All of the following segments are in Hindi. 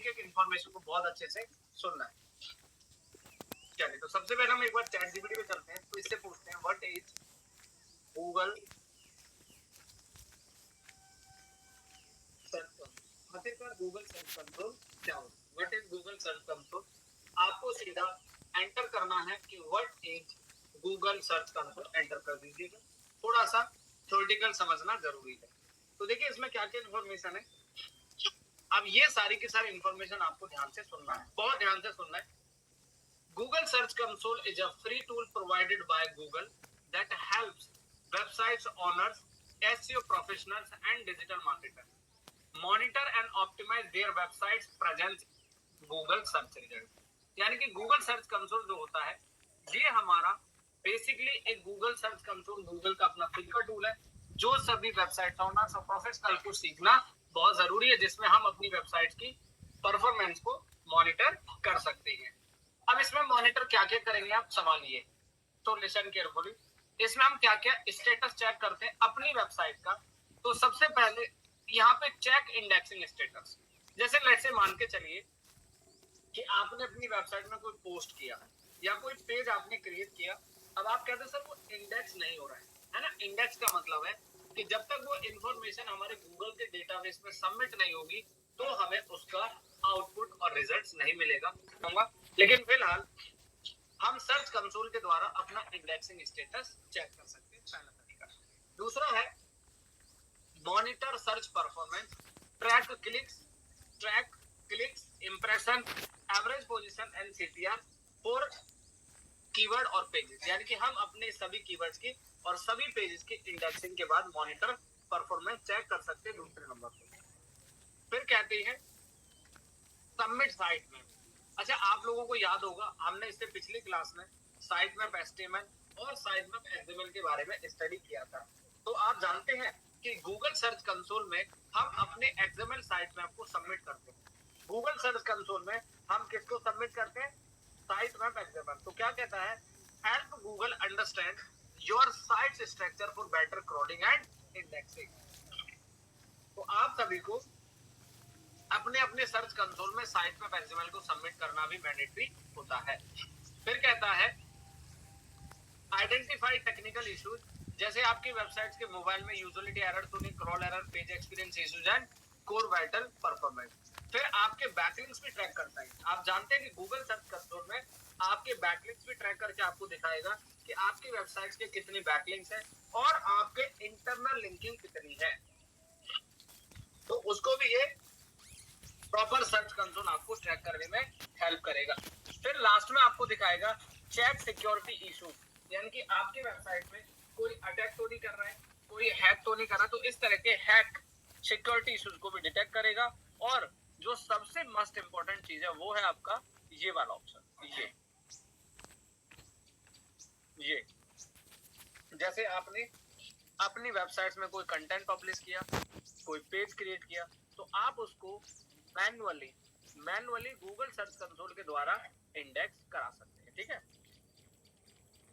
एक एक इन्फॉर्मेशन को बहुत अच्छे से सुनना है। चलिए, तो सबसे पहले हम एक बार चैट जीपीटी पे चलते हैं, तो इससे पूछते हैं what is Google search console. आखिरकार गूगल सर्च कंसोल क्या होता है? What is Google search console? आपको सीधा एंटर करना है कि what is Google search console, enter कर दीजिएगा। थोड़ा सा थ्योरेटिकल समझना जरूरी है। तो देखिए इसमें क्या क्या इन्फॉर्मेशन है। अब ये सारी की सारी इन्फॉर्मेशन आपको ध्यान से सुनना है, बहुत ध्यान से सुनना है। Google Search Console is a free tool provided by Google that helps websites owners, SEO professionals, and digital marketers monitor and optimize their websites presence Google search result। यानी कि Google Search Console जो होता है ये हमारा बेसिकली एक Google Search Console Google का अपना खुद का टूल है जो सभी वेबसाइट ओनर्स और प्रोफेशनल को सीखना बहुत जरूरी है, जिसमें हम अपनी वेबसाइट की परफॉर्मेंस को मॉनिटर कर सकते हैं। अब इसमें मॉनिटर क्या क्या करेंगे आप, सवाल ये, तो लिसन केयरफुली। इसमें हम क्या क्या स्टेटस चेक करते हैं अपनी वेबसाइट का। तो सबसे पहले यहाँ पे चेक इंडेक्सिंग स्टेटस। जैसे लेट्स से मान के चलिए कि आपने अपनी वेबसाइट में कोई पोस्ट किया या कोई पेज आपने क्रिएट किया। अब आप कहते हैं सर वो इंडेक्स नहीं हो रहा है ना। इंडेक्स का मतलब है कि जब तक वो इंफॉर्मेशन हमारे गूगल के डेटाबेस में सबमिट नहीं होगी तो हमें उसका आउटपुट और रिजल्ट्स नहीं मिलेगा। लेकिन फिलहाल हम सर्च कंसोल के द्वारा अपना इंडेक्सिंग स्टेटस चेक कर सकते हैं, पहला तरीका। दूसरा है monitor search performance, track clicks, impression, average position and CTR for keyword और पेजेस। यानी कि हम अपने सभी कीवर्ड्स की और सभी पेजेस की इंडेक्सिंग के बाद मॉनिटर परफॉर्मेंस चेक कर सकते हैं दूसरे नंबर पर। फिर कहते हैं सबमिट साइट में। अच्छा, आप लोगों को याद होगा हमने इससे पिछली क्लास में साइट मैप एचटीएमएल और साइट मैप एक्सएमएल के बारे में स्टडी किया था। तो आप जानते हैं कि गूगल सर्च कंसोल में हम अपने एक्सएमएल साइट मैप को सबमिट करते हैं। गूगल सर्च कंसोल में हम किसको सबमिट करते हैं, साइट मैप एक्सएमएल। तो क्या कहता है, help Google understand your site structure for better crawling and indexing. तो आप सभी को अपने अपने सर्च कंसोल में साइट मैप एक्सएमएल को सबमिट करना भी मैंडेटरी होता है। फिर कहता है आइडेंटिफाई टेक्निकल इश्यूज। जैसे आपकी वेबसाइट्स के मोबाइल में usability error, crawl error, page experience issues and core vital performance. फिर आपके बैकलिंक्स भी ट्रैक करता है। आप जानते हैं कि गूगल सर्च कंसोल में आपके बैकलिंक्स भी ट्रैक करके आपको दिखाएगा कि आपकी वेबसाइट्स के कितने बैकलिंक्स हैं और आपके इंटरनल लिंकिंग कितनी है। तो उसको भी ये प्रॉपर सर्च कंसोल आपको ट्रैक करने में हेल्प करेगा। फिर लास्ट में आपको दिखाएगा चेक सिक्योरिटी इशू, यानी कि आपकी वेबसाइट में कोई अटैक तो नहीं कर रहा है, कोई हैक तो नहीं कर रहा। तो इस तरह के हैक सिक्योरिटी इश्यूज को भी डिटेक्ट करेगा। और जो सबसे मोस्ट इंपॉर्टेंट चीज है वो है आपका ये वाला ऑप्शन, ये जैसे आपने अपनी वेबसाइट्स में कोई कंटेंट पब्लिश किया, कोई पेज क्रिएट किया, तो आप उसको मैनुअली गूगल सर्च कंसोल के द्वारा इंडेक्स करा सकते हैं। ठीक है,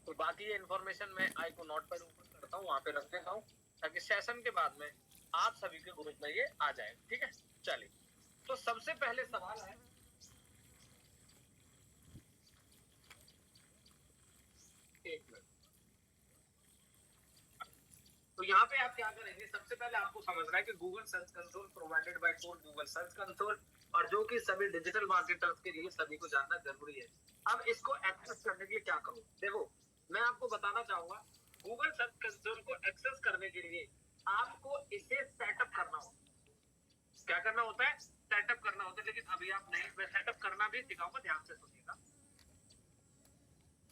तो बाकी ये इन्फॉर्मेशन मैं आई को नोट पर ओपन करता हूँ, वहां पे रख देता हूँ ताकि सेशन के बाद में आप सभी के ग्रुप में ये आ जाए। ठीक है, चलिए, तो सबसे पहले सवाल है, एक मिनट। तो यहाँ पे आप क्या करेंगे, सबसे पहले आपको समझना है कि Google search console provided by Google search console, और जो कि सभी डिजिटल मार्केटर्स के लिए सभी को जानना जरूरी है। अब इसको एक्सेस करने के लिए क्या करूं, देखो मैं आपको बताना चाहूंगा गूगल सर्च कंसोल को एक्सेस करने के लिए आपको इसे सेटअप करना होता। क्या करना होता है, सेटअप करना होता है। लेकिन अभी आप नहीं, मैं सेटअप करना भी सिखाऊंगा, ध्यान से सुनिएगा।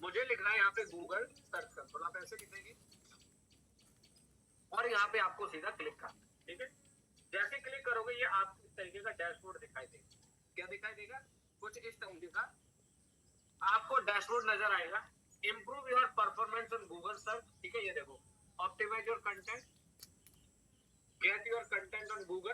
मुझे लिखना है यहाँ पे गूगल सर्च कंसोल, आप ऐसे लिखेंगे और यहाँ पे आपको सीधा क्लिक करना है। ठीक है, जैसे क्लिक करोगे ये आपको इस तरीके का डैशबोर्ड दिखाई देगा। क्या दिखाई देगा, कुछ इस तरीके का आपको डैशबोर्ड नजर आएगा। Improve your performance on Google search. ठीक है, ये देखो, optimise your content, get your content on Google,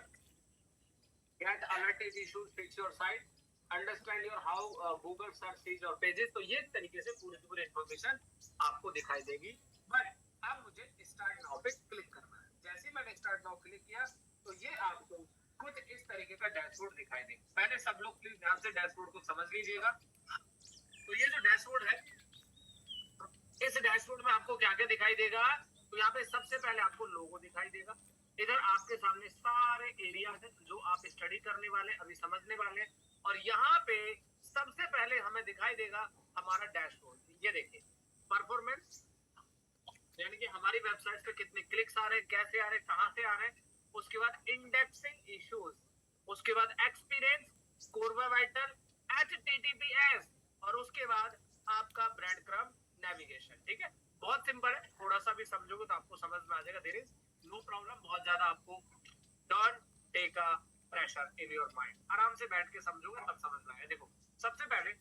get alert issues, fix your site, understand your how Google search sees your pages. तो ये तरीके से पूरी की पूरी इंफॉर्मेशन आपको दिखाई देगी। बट अब मुझे स्टार्ट नाउ पे क्लिक करना है। जैसे ही मैंने स्टार्ट नाउ क्लिक किया तो ये आपको कुछ इस तरीके का डैशबोर्ड दिखाई देगा। पहले सब लोग प्लीज ध्यान से डैशबोर्ड को समझ लीजिएगा। तो ये जो डैशबोर्ड है, इस डैशबोर्ड में आपको क्या क्या दिखाई देगा? तो यहाँ पे सबसे पहले आपको लोगो दिखाई देगा। इधर आपके सामने सारे एरिया है जो आप स्टडी करने वाले, अभी समझने वाले। और यहाँ पे सबसे पहले हमें दिखाई देगा हमारा डैशबोर्ड। ये देखिए परफॉर्मेंस, यानी कि हमारी वेबसाइट पे कितने क्लिक्स आ रहे हैं, कैसे आ रहे हैं, कहां से आ रहे हैं। उसके बाद इंडेक्सिंग इश्यूज, उसके बाद experience, score bye vital, HTTPS, और उसके बाद आपका ब्रेड क्रम्ब नेविगेशन। ठीक है, बहुत सिंपल है, थोड़ा सा भी समझोगे तो आपको समझ में आ जाएगा। देयर इज नो प्रॉब्लम, बहुत ज्यादा आपको don't take a pressure in your mind, आराम से बैठ के समझोगे तब समझ में आएगा। देखो सबसे पहले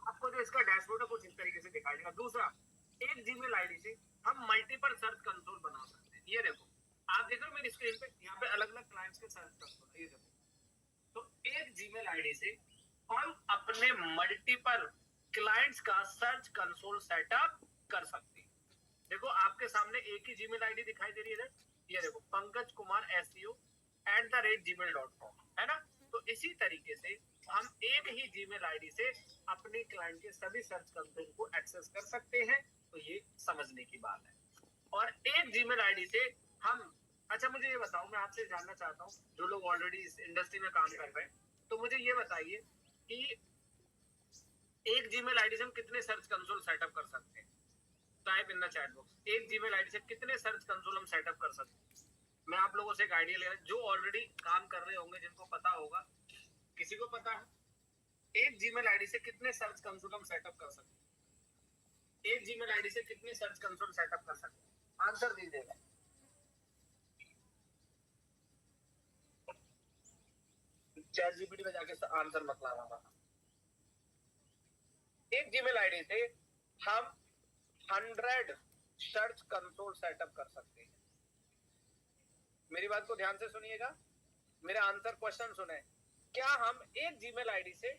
आपको जो इसका डैशबोर्ड है कुछ इस तरीके से दिखाई देगा। दूसरा, एक जीमेल आईडी से हम मल्टीपल सर्च कंसोल बना सकते हैं। ये देखो आप देख रहे हो मेरी स्क्रीन पे, यहाँ पे अलग अलग क्लाइंट्स के सर्च कंसोल है। ये देखो, तो एक जीमेल आईडी से हम अपने मल्टीपल क्लाइंट्स का सर्च कंसोल सेटअप कर सकते हैं। देखो आपके सामने एक ही जीमेल आईडी दिखाई दे रही है, ये देखो पंकज कुमार SEO@gmail.com, है ना। तो इसी तरीके से हम एक ही जीमेल आईडी से अपने क्लाइंट के सभी सर्च कंसोल को एक्सेस कर सकते हैं। तो ये समझने की बात है। और एक जीमेल आईडी से हम, अच्छा मुझे ये बताओ, मैं आपसे जानना चाहता हूँ जो लोग ऑलरेडी इस इंडस्ट्री में काम कर रहे हैं, तो मुझे ये बताइए कि एक जीमेल आईडी से हम कितने सर्च कंसोल सेटअप कर सकते हैं? Type in the chat box, एक जीमेल आईडी से कितने सर्च कंसोल हम सेटअप कर सकते हैं? मैं आप लोगों से एक आइडिया ले रहा हूं, जो ऑलरेडी काम कर रहे होंगे, जिनको पता होगा। किसी को पता है एक जीमेल आईडी से कितने सर्च कंसोल हम सेटअप कर सकते हैं? एक जीमेल आईडी से कितने सर्च कंसोल सेटअप कर सकते हैं? आंसर दीजिएगा। चैट जीपीटी में जाके आंसर मत लाना। एक जीमेल आईडी से हम 100 सर्च कंसोल सेटअप कर सकते हैं। मेरी बात को ध्यान से सुनिएगा, मेरा आंसर क्वेश्चन सुने। क्या हम एक जीमेल आईडी से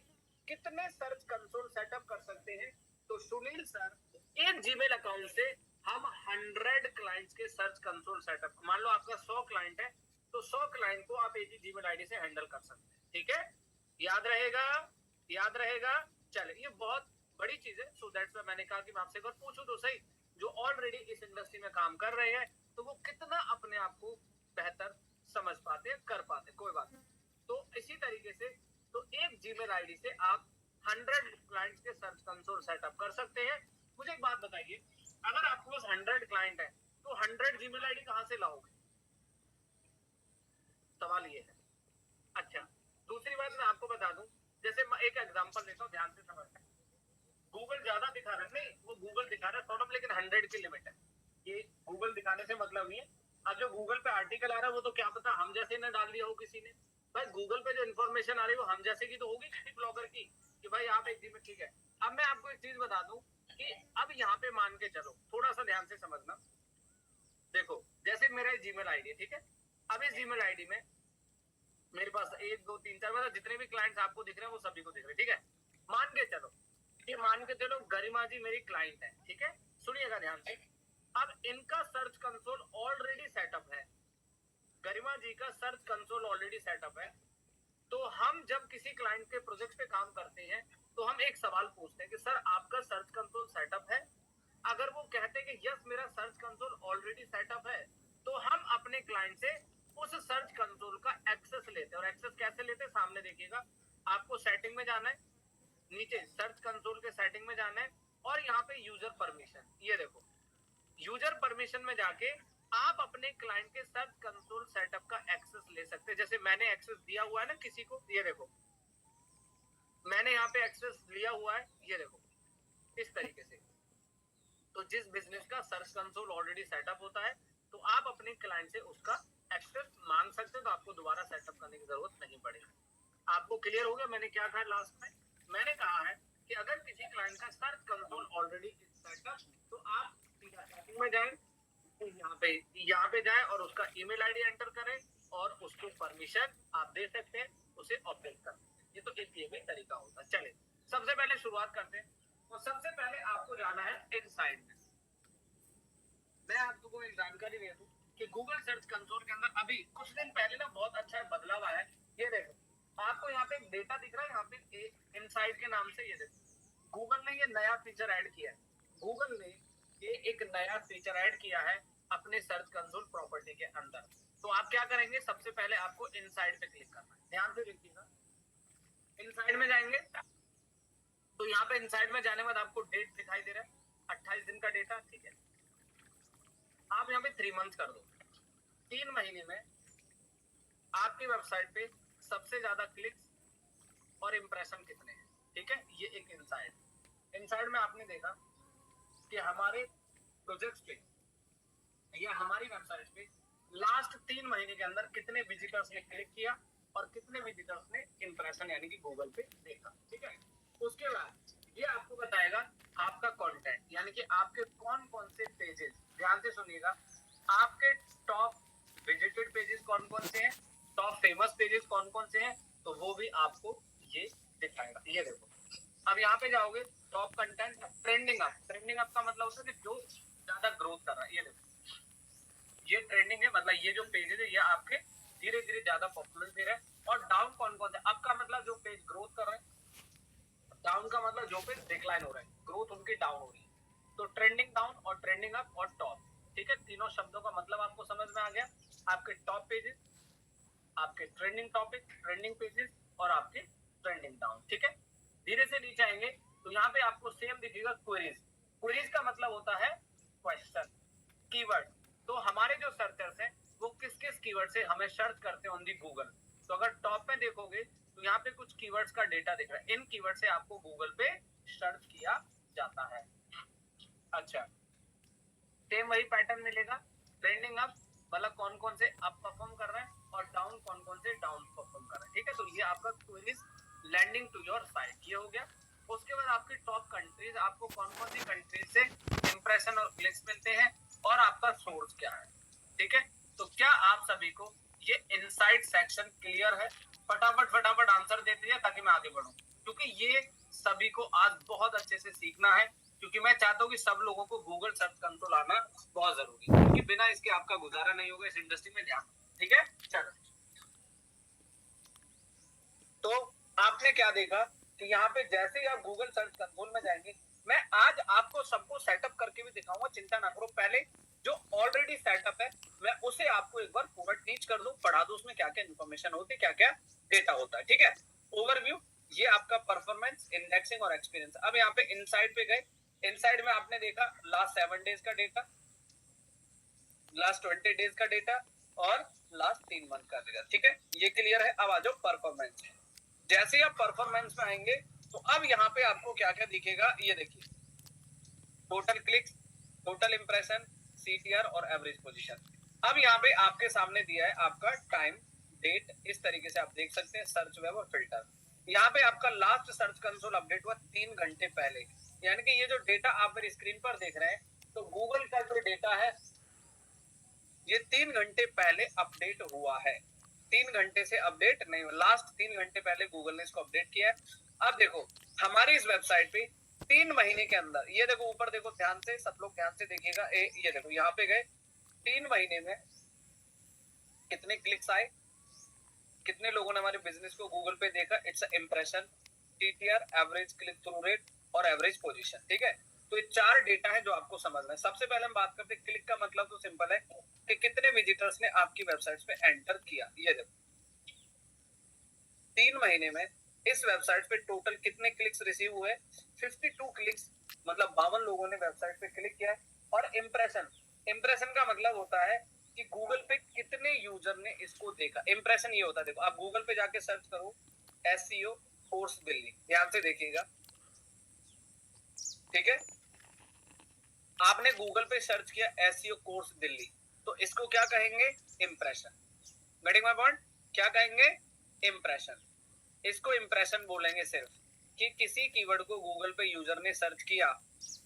कितने सर्च कंसोल सेटअप कर सकते हैं? तो सुनील सर, एक जीमेल अकाउंट से हम 100 क्लाइंट्स के सर्च कंसोल सेटअप, मान लो आपका 100 क्लाइंट है, तो 100 क्लाइंट को आप एक ही जीमेल आईडी से हैंडल कर सकते हैं। ठीक है, याद रहेगा, याद रहेगा। चले, ये बहुत बड़ी चीज है, सो दैट्स व्हाई मैंने कहा कि मैं आपसे एक बार पूछूं तो सही, जो ऑलरेडी इस इंडस्ट्री में काम कर रहे हैं, तो वो कितना अपने आप को बेहतर समझ पाते हैं, कर पाते हैं। कोई बात नहीं। तो इसी तरीके से तो एक जीमेल आईडी से आप 100 क्लाइंट्स के सर्च कंसोल सेटअप कर सकते हैं। मुझे एक बात बताइए, अगर आपके पास 100 क्लाइंट है तो 100 जीमेल आईडी कहां से लाओगे? सवाल ये है। अच्छा, दूसरी बात मैं आपको बता दूं, जैसे मैं एक एग्जांपल देता हूं, ध्यान से समझना। गूगल ज्यादा दिखा रहा है, नहीं वो गूगल दिखा रहा है सॉर्ट ऑफ, लेकिन 100 की लिमिट है। ये गूगल दिखाने से मतलब नहीं है। अब जो गूगल पे आर्टिकल आ रहा है वो तो क्या पता हम जैसे ने डाल दिया हो किसी ने। भाई गूगल पे जो इन्फॉर्मेशन आ रही है वो हम जैसे की तो होगी किसी ब्लॉगर की, कि भाई आप एक जीमेल, ठीक है। अब मैं आपको एक चीज बता दूं कि अब यहाँ पे मान के चलो, थोड़ा सा ध्यान से समझना। देखो जैसे मेरा जीमेल आईडी है, ठीक है। अब इस जीमेल आईडी में मेरे पास 1 2 3 4 मतलब जितने भी क्लाइंट्स आपको दिख रहे हैं वो सभी को दिख रहे हैं, ठीक है। मान के चलो, ये मान के चलो गरिमा जी मेरी क्लाइंट है, ठीक है। सुनिएगा ध्यान से। अब इनका सर्च कंसोल ऑलरेडी सेटअप है, गरिमा जी का सर्च कंसोल ऑलरेडी सेटअप है। तो हम जब किसी क्लाइंट के प्रोजेक्ट पे काम करते हैं तो हम एक सवाल पूछते हैं कि सर आपका सर्च कंसोल सेटअप है? अगर वो कहते हैं कि यस मेरा सर्च कंसोल ऑलरेडी सेटअप है, तो हम अपने क्लाइंट से उस सर्च कंसोल का एक्सेस लेते हैं। और एक्सेस कैसे लेते हैं सामने देखिएगा, आपको सेटिंग में जाना है, नीचे सर्च कंसोल के सेटिंग में जाना है, और यहाँ पे यूजर परमिशन, ये देखो यूजर परमिशन में जाके आप अपने क्लाइंट के सर्च कंसोल सेटअप का एक्सेस ले सकते हैं। जैसे मैंने एक्सेस दिया हुआ है ना किसी को, ये देखो मैंने यहाँ पे एक्सेस लिया हुआ है, ये देखो इस तरीके से। तो जिस बिजनेस का सर्च कंसोल ऑलरेडी सेटअप होता है तो आप अपने क्लाइंट से उसका एक्सेस मांग सकते हैं, तो आपको दोबारा सेटअप करने की जरूरत नहीं पड़ेगी। आपको क्लियर हो गया मैंने क्या कहा लास्ट में? मैंने कहा है कि अगर किसी क्लाइंट का सर्च कंसोल ऑलरेडी सेटअप, तो आप सीधा सेटिंग में जाएं, यहाँ पे जाए और उसका ईमेल आईडी एंटर करें और उसको परमिशन आप दे सकते हैं, उसे ऑपरेट कर। ये तो एक ये भी तरीका होता है। चले सबसे पहले शुरुआत करते हैं। तो सबसे पहले आपको जाना है इनसाइड में। मैं आपको एक जानकारी दे दूं, कि गूगल सर्च कंसोल के अंदर अभी कुछ दिन पहले ना बहुत अच्छा बदलाव आया है। ये देखो आपको यहाँ पे डेटा दिख रहा है, यहाँ पे इनसाइड के नाम से। ये देखो गूगल ने ये नया फीचर ऐड किया है। गूगल ने ये एक नया फीचर ऐड किया है अपने सर्च कंसोल प्रॉपर्टी के अंदर। तो आप क्या करेंगे, सबसे पहले आपको इनसाइड पे क्लिक करना है। ध्यान से देखिएगा, इनसाइड में जाएंगे तो यहाँ पे इनसाइड में जाने के बाद आपको डेट दिखाई दे रहा है 28 दिन का डेटा, ठीक है। आप यहाँ पे 3 मंथ कर दो। 3 महीने में आपकी वेबसाइट पे सबसे ज्यादा क्लिक्स और इंप्रेशन कितने हैं, ठीक है। ये एक इनसाइड में आपने देखा कि हमारे प्रोजेक्ट्स पे या हमारी वेबसाइट पे लास्ट 3 महीने के अंदर कितने विजिटर्स ने क्लिक किया और कितने विजिटर्स ने इंप्रेशन यानी कि गूगल पे देखा, ठीक है। उसके बाद ये आपको बताएगा आपका कंटेंट, यानी कि आपके कौन कौन से पेजेस, ध्यान से सुनिएगा, आपके टॉप विजिटेड पेजेस कौन कौन से हैं, टॉप फेमस पेजेस कौन कौन से हैं, तो वो भी आपको ये दिखाएगा। ये देखो अब यहाँ पे जाओगे, टॉप कंटेंट, ट्रेंडिंग अप का मतलब होता है कि जो ज्यादा ग्रोथ कर रहा है। ये देखो ये ट्रेंडिंग है, मतलब ये जो पेजेस है ये आपके धीरे धीरे ज्यादा पॉपुलर दे रहे हैं। और डाउन कौन कौन से, अप का मतलब जो पेज ग्रोथ कर रहे हैं, डाउन का मतलब जो पेज डिक्लाइन हो रहे हैं, ग्रोथ उनकी डाउन हो रही है। तो ट्रेंडिंग डाउन और ट्रेंडिंग अप और टॉप, ठीक है। तीनों शब्दों का मतलब आपको समझ में आ गया। आपके टॉप पेजेस, आपके ट्रेंडिंग टॉपिक, ट्रेंडिंग पेजेस और आपके ट्रेंडिंग डाउन, ठीक है। धीरे से नीचे आएंगे तो यहाँ पे आपको सेम दिखेगा क्वेरीज। क्वेरीज का मतलब होता है क्वेश्चन, कीवर्ड। तो हमारे जो सर्चर्स हैं वो किस किस कीवर्ड से हमें सर्च करते हैं ऑन दी गूगल। तो अगर टॉप में देखोगे तो यहाँ पे कुछ कीवर्ड्स का डेटा दिख रहा है, इन कीवर्ड से आपको गूगल पे सर्च किया जाता है। अच्छा, सेम वही पैटर्न मिलेगा। ट्रेंडिंग अप मतलब कौन कौन से अप परफॉर्म कर रहे हैं और डाउन कौन कौन से डाउन परफॉर्म कर रहे हैं, ठीक है। तो ये आपका queries landing to your site, ये हो गया। उसके बाद आपकी टॉप कंट्रीज, आपको कौन कौन सी कंट्रीज से इंप्रेशन और क्लिक्स मिलते हैं और आपका सोर्स क्या है, ठीक है। तो क्या आप सभी को ये इनसाइड सेक्शन क्लियर है? फटाफट आंसर दे दीजिए ताकि मैं आगे बढ़ूं, क्योंकि ये सभी को आज बहुत अच्छे से सीखना है, क्योंकि मैं चाहता हूँ कि सब लोगों को गूगल सर्च कंसोल आना बहुत जरूरी है, क्योंकि बिना इसके आपका गुजारा नहीं होगा इस इंडस्ट्री में। ध्यान, ठीक है। चलो, तो आपने क्या देखा कि यहाँ पे जैसे ही आप गूगल सर्च कंसोल में जाएंगे, मैं आज आपको सबको सेटअप करके भी दिखाऊंगा, चिंता ना करो। पहले जो ऑलरेडी सेटअप है मैं उसे आपको एक बार पूरा टीच कर दूं, पढ़ा दूं, उसमें क्या क्या इन्फॉर्मेशन होती है, क्या क्या डेटा होता है, ठीक है। ओवरव्यू, ये आपका परफॉर्मेंस, इंडेक्सिंग और एक्सपीरियंस। अब यहाँ पे इनसाइड पे गए, इनसाइड में आपने देखा लास्ट 7 डेज का डेटा, लास्ट 20 डेज का डेटा और लास्ट 3 मंथ का डेटा, ठीक है। ये क्लियर है। अब आ जाओ परफॉर्मेंस। जैसे आप परफॉर्मेंस में आएंगे तो अब यहाँ पे आपको क्या क्या दिखेगा, ये देखिए, total clicks, total impression, CTR और एवरेज पोजीशन। अब यहाँ पे आपके सामने दिया है आपका टाइम, डेट, इस तरीके से आप देख सकते हैं, सर्च वेब और फिल्टर। यहाँ पे आपका लास्ट सर्च कंसोल अपडेट हुआ 3 घंटे पहले, यानी कि ये जो डेटा आप मेरी स्क्रीन पर देख रहे हैं, तो गूगल का जो डेटा है ये 3 घंटे पहले अपडेट हुआ है। 3 घंटे से अपडेट नहीं हुआ, लास्ट 3 घंटे पहले गूगल ने इसको अपडेट किया है। अब देखो हमारी इस वेबसाइट पे 3 महीने के अंदर, ये देखो ऊपर देखो, ध्यान से सब लोग ध्यान से देखिएगा, ये देखो यहाँ पे गए 3 महीने में कितने क्लिक्स आए, कितने लोगों ने हमारे बिजनेस को गूगल पे देखा, it's impression, TTR, average click through rate और एवरेज पोजीशन, ठीक है। तो ये 4 डेटा है जो आपको समझना है। सबसे पहले हम बात करते हैं क्लिक का मतलब, तो सिंपल है कि कितने विजिटर्स ने आपकी वेबसाइट पे एंटर किया। ये देखो 3 महीने में इस वेबसाइट पे टोटल कितने क्लिक्स रिसीव हुए, 52 क्लिक्स, मतलब 52 लोगों ने वेबसाइट पे क्लिक किया है। और इंप्रेशन, इंप्रेशन का मतलब होता है कि गूगल पे कितने यूजर ने इसको देखा। इंप्रेशन ये होता है, देखो आप गूगल पे जाके सर्च करो एसईओ कोर्स दिल्ली, ध्यान से देखिएगा, ठीक है। आपने गूगल पे सर्च किया एसईओ कोर्स दिल्ली, तो इसको क्या कहेंगे, इंप्रेशन। गेटिंग माय पॉइंट, क्या कहेंगे, इंप्रेशन। इसको इंप्रेशन बोलेंगे सिर्फ, कि किसी कीवर्ड को गूगल पे यूजर ने सर्च किया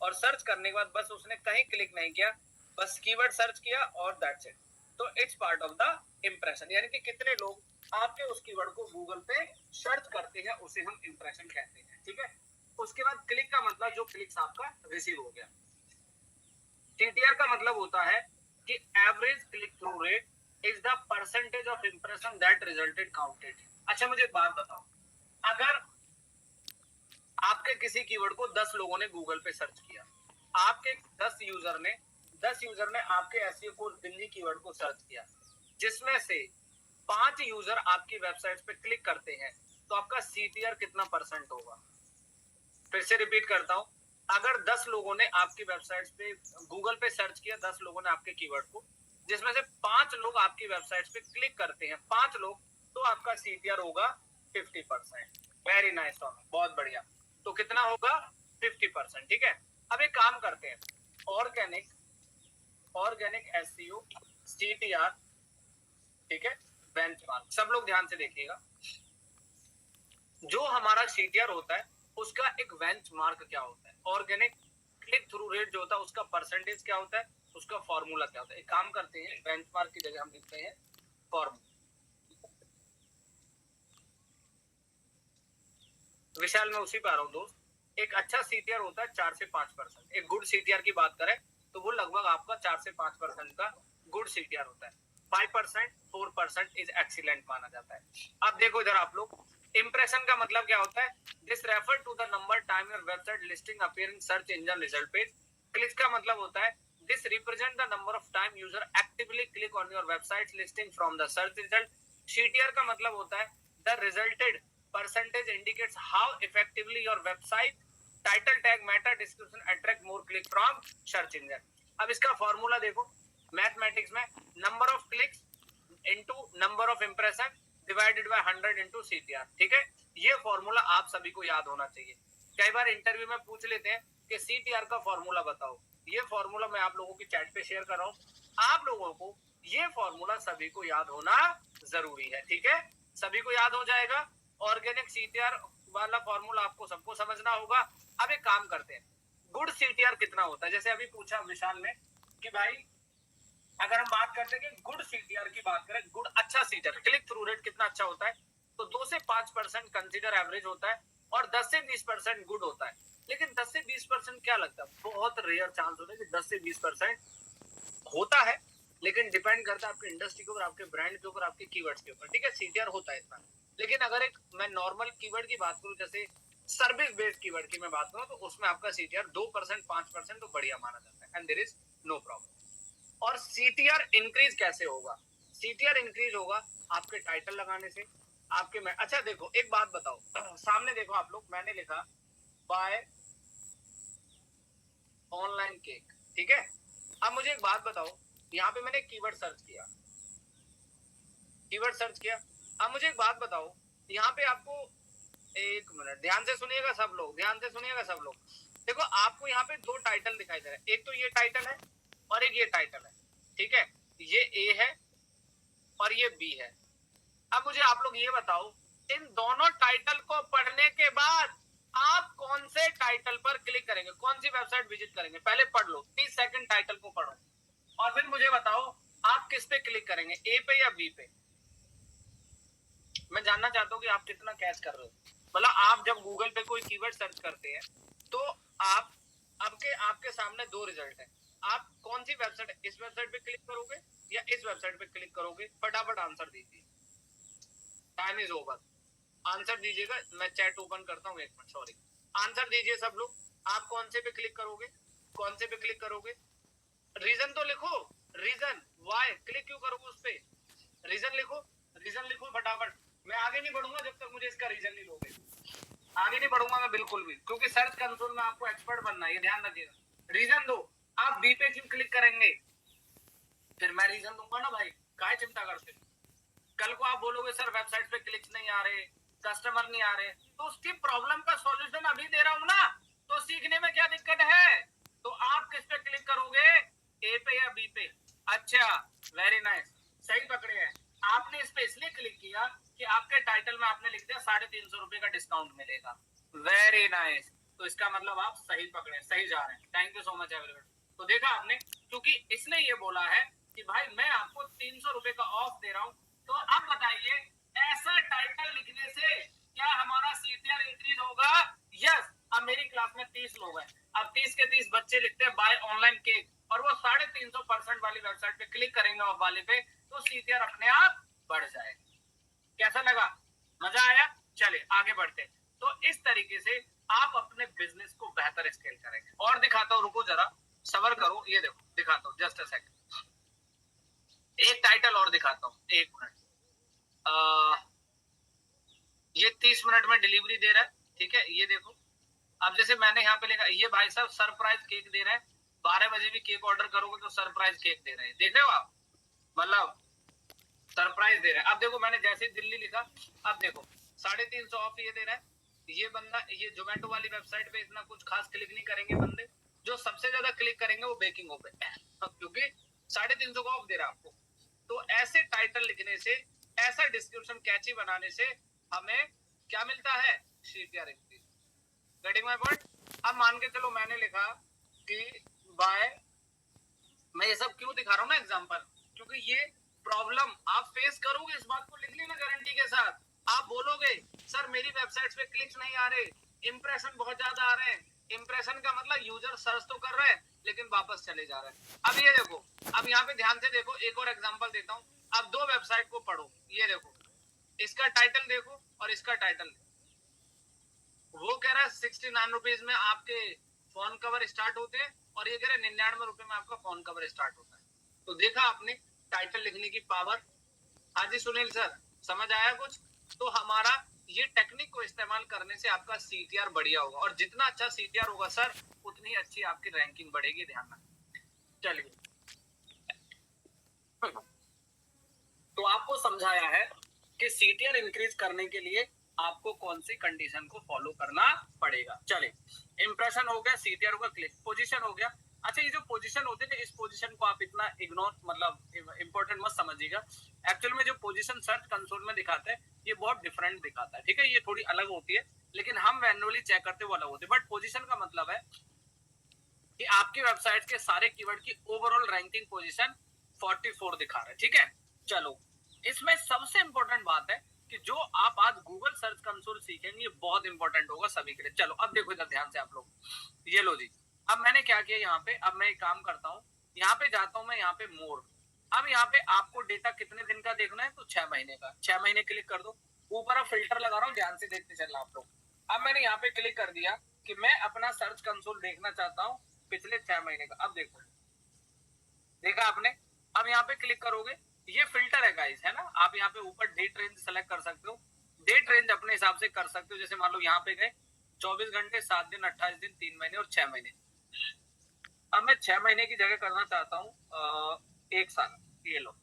और सर्च करने के बाद बस उसने कहीं क्लिक नहीं किया, बस कीवर्ड सर्च किया और दैट्स इट। तो it's part of the impression, यानी कि कितने लोग आपके उस कीवर्ड को गूगल पे सर्च करते हैं, उसे हम इंप्रेशन कहते हैं, ठीक है। उसके बाद क्लिक का मतलब जो क्लिक्स आपका रिसीव हो गया। टीटीआर का मतलब होता है कि average click through rate is the percentage of impression that resulted counted. अच्छा मुझे एक बात बताओ, अगर आपके किसी कीवर्ड को 10 लोगों ने गूगल पे सर्च किया, आपके 10 यूजर ने आपके एसईओ कोर्स दिल्ली कीवर्ड को सर्च किया, जिसमें से 5 यूजर आपकी वेबसाइट पे क्लिक करते हैं, तो आपका सीटीआर कितना परसेंट होगा? फिर से रिपीट करता हूं, अगर 10 लोगों ने आपकी वेबसाइट पे गूगल पे सर्च किया, 10 लोगों ने आपके कीवर्ड को, जिसमें से 5 लोग आपकी वेबसाइट पे क्लिक करते हैं, 5 लोग, तो आपका सीटीआर होगा 50%। वेरी नाइस, बहुत बढ़िया। तो कितना होगा? 50%। ठीक है, अब एक काम करते हैं, ऑर्गेनिक एसईओ सीटीआर, ठीक है, बेंचमार्क। सब लोग ध्यान से देखिएगा, जो हमारा सीटीआर होता है उसका एक बेंचमार्क क्या होता है, ऑर्गेनिक क्लिक थ्रू रेट जो होता है उसका परसेंटेज क्या होता है, उसका फॉर्मूला क्या होता है। एक काम करते हैं, बेंचमार्क की जगह हम लिखते हैं फॉर्मूला। विशाल मैं उसी पे आ रहा हूँ दोस्त। एक अच्छा सीटीआर होता है 4 से 5%। एक गुड सीटीआर की बात करें तो वो लगभग आपका 4 से 5% का गुड सीटीआर होता है। 5%, 4% इज एक्सीलेंट माना जाता है। अब देखो इधर आप लोग, इंप्रेशन का मतलब क्या होता है? This refer to the number time your website listing appear in search engine result page. Click का मतलब होता है this represent the number of time user actively click on your website listing from the search result. CTR का मतलब होता है the resulted percentage indicates how effectively your website title tag meta description attract more click from search engine। अब इसका फॉर्मूला देखो, मैथमेटिक्स में number of clicks into number of impression divided by 100 into CTR. ठीक है, ये फॉर्मूला आप सभी को याद होना चाहिए। कई बार इंटरव्यू में पूछ लेते हैं कि सीटीआर का फॉर्मूला बताओ। ये फॉर्मूला मैं आप लोगों की चैट पे शेयर कर रहा हूँ, आप लोगों को ये फॉर्मूला सभी को याद होना जरूरी है। ठीक है, सभी को याद हो जाएगा। ऑर्गेनिक सीटीआर वाला फॉर्मूला आपको सबको समझना होगा। अब एक काम करते हैं, गुड सीटीआर कितना होता है? जैसे अभी पूछा विशाल ने कि भाई अगर हम बात करते हैं कि गुड सीटीआर की बात करें, गुड अच्छा सीटीआर क्लिक थ्रू रेट कितना अच्छा होता है, तो 2 से 5% कंसीडर एवरेज होता है और 10 से 20% गुड होता है। लेकिन 10 से 20% क्या लगता है? बहुत रेयर चांस होता है कि 10 से 20% होता है, लेकिन डिपेंड करता है आपके इंडस्ट्री के ऊपर, आपके ब्रांड के ऊपर, आपके कीवर्ड्स के ऊपर। ठीक है, सीटीआर होता है इतना। लेकिन अगर एक मैं नॉर्मल कीवर्ड की बात करूं, जैसे सर्विस बेस्ड कीवर्ड की मैं बात करूं, तो उसमें आपका सीटीआर 2%, 5% तो बढ़िया माना जाता है, and there is no problem. और सीटीआर इंक्रीज कैसे होगा? सीटीआर इंक्रीज होगा आपके टाइटल लगाने से, आपके में। अच्छा देखो एक बात बताओ, सामने देखो आप लोग, मैंने लिखा बाय ऑनलाइन केक। ठीक है, अब मुझे एक बात बताओ, यहाँ पे मैंने कीवर्ड सर्च किया, अब मुझे एक बात बताओ, यहाँ पे आपको, एक मिनट ध्यान से सुनिएगा सब लोग, देखो आपको यहाँ पे 2 टाइटल दिखाई दे रहे हैं, एक तो ये टाइटल है और एक ये टाइटल है। ठीक है, ये ए है और ये बी है। अब मुझे आप लोग ये बताओ, इन दोनों टाइटल को पढ़ने के बाद आप कौन से टाइटल पर क्लिक करेंगे, कौन सी वेबसाइट विजिट करेंगे? पहले पढ़ लो, 30 सेकंड टाइटल को पढ़ो और फिर मुझे बताओ आप किस पे क्लिक करेंगे, ए पे या बी पे? मैं जानना चाहता हूँ कि आप कितना कैच कर रहे हो। मतलब आप जब गूगल पे कोई कीवर्ड सर्च करते हैं तो आप आपके सामने 2 रिजल्ट है, आप कौन सी वेबसाइट, इस वेबसाइट पे क्लिक करोगे या इस वेबसाइट पे क्लिक करोगे? फटाफट आंसर दीजिए, टाइम इज ओवर। आंसर दीजिएगा, मैं चैट ओपन करता हूँ, एक मिनट, सॉरी। आंसर दीजिए सब लोग, आप कौन से पे क्लिक करोगे, कौन से पे क्लिक करोगे? रीजन तो लिखो, रीजन वाई क्लिक क्यों करोगे उस पे, रीजन लिखो फटाफट। मैं आगे नहीं बढ़ूंगा जब तक मुझे इसका रीजन नहीं लोगे, आगे नहीं बढ़ूंगा मैं बिल्कुल भी, क्योंकि सर्च कंसोल में आपको एक्सपर्ट बनना है, ये ध्यान रखिएगा। रीजन दो, आप बी पे क्यों क्लिक करेंगे? फिर मैं रीजन दूंगा ना भाई, काहे चिंता करते? कल को आप बोलोगे सर वेबसाइट पे क्लिक्स नहीं आ रहे, कस्टमर नहीं आ रहे, तो उसकी प्रॉब्लम का सॉल्यूशन अभी दे रहा हूं ना, तो सीखने में क्या दिक्कत है? तो आप किस पे क्लिक करोगे, ए पे या बी पे? अच्छा, वेरी नाइस, सही पकड़े हैं आपने। इस पे इसलिए क्लिक किया कि आपके टाइटल में आपने लिख दिया 350 रुपए का डिस्काउंट मिलेगा। वेरी नाइस, तो इसका मतलब आप सही पकड़े, सही जा रहे हैं। Thank you so much everyone. तो देखा आपने, क्योंकि इसने ये बोला है कि भाई मैं आपको 300 रुपए का ऑफ दे रहा हूं, तो अब बताइए ऐसा टाइटल लिखने से क्या हमारा सीटीआर इंक्रीज होगा? यस। अब मेरी क्लास में 30 लोग हैं, अब 30 के 30 बच्चे लिखते हैं बाय ऑनलाइन केक, और वो 350% वाली वेबसाइट पे क्लिक करेंगे ऑफ वाले पे, तो सीटीआर अपने आप बढ़ जाएगा। कैसा लगा? मजा आया? चलिए आगे बढ़ते। तो इस तरीके से आप अपने बिजनेस को बेहतर स्केल करेंगे। और दिखाता हूं, रुको जरा, सबर करो, ये देखो दिखाता हूँ, जस्ट अ सेकंड, एक टाइटल और दिखाता हूँ, एक मिनट। ये 30 मिनट में डिलीवरी दे रहा है, ठीक है, ये देखो। अब जैसे मैंने यहाँ पे लिखा, ये भाई साहब सरप्राइज केक दे रहे हैं, 12 बजे भी केक ऑर्डर करोगे तो सरप्राइज केक दे रहे हैं, देख रहे हो आप, मतलब सरप्राइज दे रहे हैं। अब देखो मैंने जैसे दिल्ली लिखा, अब देखो 350 ऑफ ये दे रहा है। ये बंदा, ये जोमेटो वाली वेबसाइट पे इतना कुछ खास क्लिक नहीं करेंगे बंदे, जो सबसे ज्यादा क्लिक करेंगे वो बेकिंग पे, क्योंकि 350 का ऑफ दे रहा है आपको। तो ऐसे टाइटल लिखने से, ऐसा डिस्क्रिप्शन कैची बनाने से हमें क्या मिलता है? CTR increase. Getting my point? अब मान के चलो मैंने लिखा कि बाय, मैं ये सब क्यों दिखा रहा हूँ ना एग्जांपल, क्योंकि ये प्रॉब्लम आप फेस करोगे, इस बात को लिख लेना गारंटी के साथ। आप बोलोगे सर मेरी वेबसाइट्स पे क्लिक्स नहीं आ रहे, इंप्रेशन बहुत ज्यादा आ रहे हैं। इंप्रेशन का मतलब यूजर सर्च तो कर रहे हैं लेकिन वापस चले जा रहे हैं। अब ये देखो, अब यहाँ पे ध्यान से देखो, एक और एग्जांपल देता हूँ। अब दो वेबसाइट को पढ़ो, ये देखो, इसका टाइटल देखो और इसका टाइटल देखो। वो कह रहा है 69 रुपीज में आपके फोन कवर स्टार्ट होते हैं, और ये कह रहा है 99 रुपए में आपका फोन कवर स्टार्ट होता है। तो देखा आपने टाइटल लिखने की पावर। हाँ जी सुनील सर, समझ आया कुछ? तो हमारा ये टेक्निक को इस्तेमाल करने से आपका सीटीआर बढ़िया होगा, और जितना अच्छा सीटीआर होगा सर, उतनी अच्छी आपकी रैंकिंग बढ़ेगी, ध्यान रखना। चलिए, तो आपको समझाया है कि सीटीआर इंक्रीज करने के लिए आपको कौन सी कंडीशन को फॉलो करना पड़ेगा। चलिए, इंप्रेशन हो गया, सीटीआर हो गया, क्लिक, पोजीशन हो गया। अच्छा, ये जो पोजीशन होते थे, इस पोजीशन को आप इतना इग्नोर, मतलब इंपॉर्टेंट मत समझिएगा। एक्चुअल में जो पोजीशन सर्च कंसोल में दिखाता है, ये बहुत डिफरेंट दिखाता है, ठीक है, ये थोड़ी अलग होती है, लेकिन हम मैन्युअली चेक करते हुए अलग होते हैं। बट पोजीशन का मतलब है कि आपकी वेबसाइट के सारे कीवर्ड की ओवरऑल रैंकिंग पोजीशन 44 दिखा रहा है, ठीक है। चलो, इसमें सबसे इंपॉर्टेंट बात है कि जो आप आज गूगल सर्च कंसोल सीखेंगे, ये बहुत इंपॉर्टेंट होगा सभी के लिए। चलो अब देखो इधर ध्यान से आप लोग, ये लो जी। अब मैंने क्या किया यहाँ पे, अब मैं एक काम करता हूँ, यहाँ पे जाता हूँ मैं, यहाँ पे मोर। अब यहाँ पे आपको डेटा कितने दिन का देखना है, तो 6 महीने का, 6 महीने क्लिक कर दो। ऊपर अब फिल्टर लगा रहा हूँ, ध्यान से देखते चलना आप लोग। अब मैंने यहाँ पे क्लिक कर दिया कि मैं अपना सर्च कंसोल देखना चाहता हूँ पिछले 6 महीने का। अब देखो, देखा आपने? अब यहाँ पे क्लिक करोगे, ये फिल्टर है गाइस, है ना। आप यहाँ पे ऊपर डेट रेंज सेलेक्ट कर सकते हो, डेट रेंज अपने हिसाब से कर सकते हो। जैसे मान लो यहाँ पे गए 24 घंटे, 7 दिन, 28 दिन, 3 महीने और 6 महीने। अब मैं 6 महीने की जगह करना चाहता हूँ 1 साल, ये लो,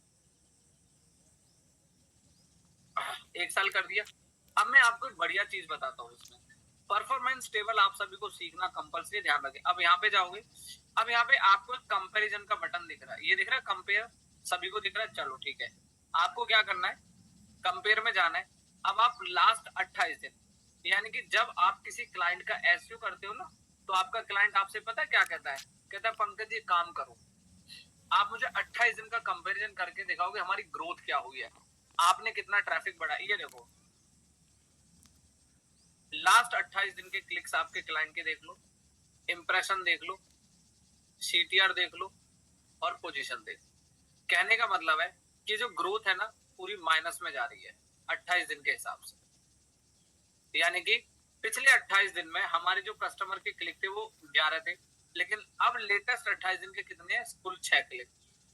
1 साल कर दिया। अब मैं आपको एक बढ़िया चीज बताता हूँ, इसमें परफॉर्मेंस टेबल आप सभी को सीखना कंपलसरी, ध्यान रखें। अब यहाँ पे जाओगे, अब यहाँ पे आपको एक कंपैरिजन का बटन दिख रहा है, ये दिख रहा है कंपेयर, सभी को दिख रहा है। चलो ठीक है, आपको क्या करना है, कंपेयर में जाना है। अब आप लास्ट 28 दिन, यानी कि जब आप किसी क्लाइंट का एसईओ करते हो ना, तो आपका क्लाइंट आपसे पता है क्या कहता है? कहता है पंकज जी काम करो, आप मुझे 28 दिन का कंपैरिजन करके दिखाओगे हमारी ग्रोथ क्या हुई है, आपने कितना ट्रैफिक बढ़ा। ये देखो, लास्ट 28 दिन के क्लिक्स आपके क्लाइंट के देख लो, इंप्रेशन देख लो, सीटीआर देख लो और पोजीशन देख लो। कहने का मतलब है कि जो ग्रोथ है ना, पूरी माइनस में जा रही है 28 दिन के हिसाब से। यानी कि पिछले 28 दिन में हमारे जो कस्टमर के क्लिक थे वो 11 थे, लेकिन अब लेटेस्ट 28 दिन के कितने हैं? कुल 6 क्लिक।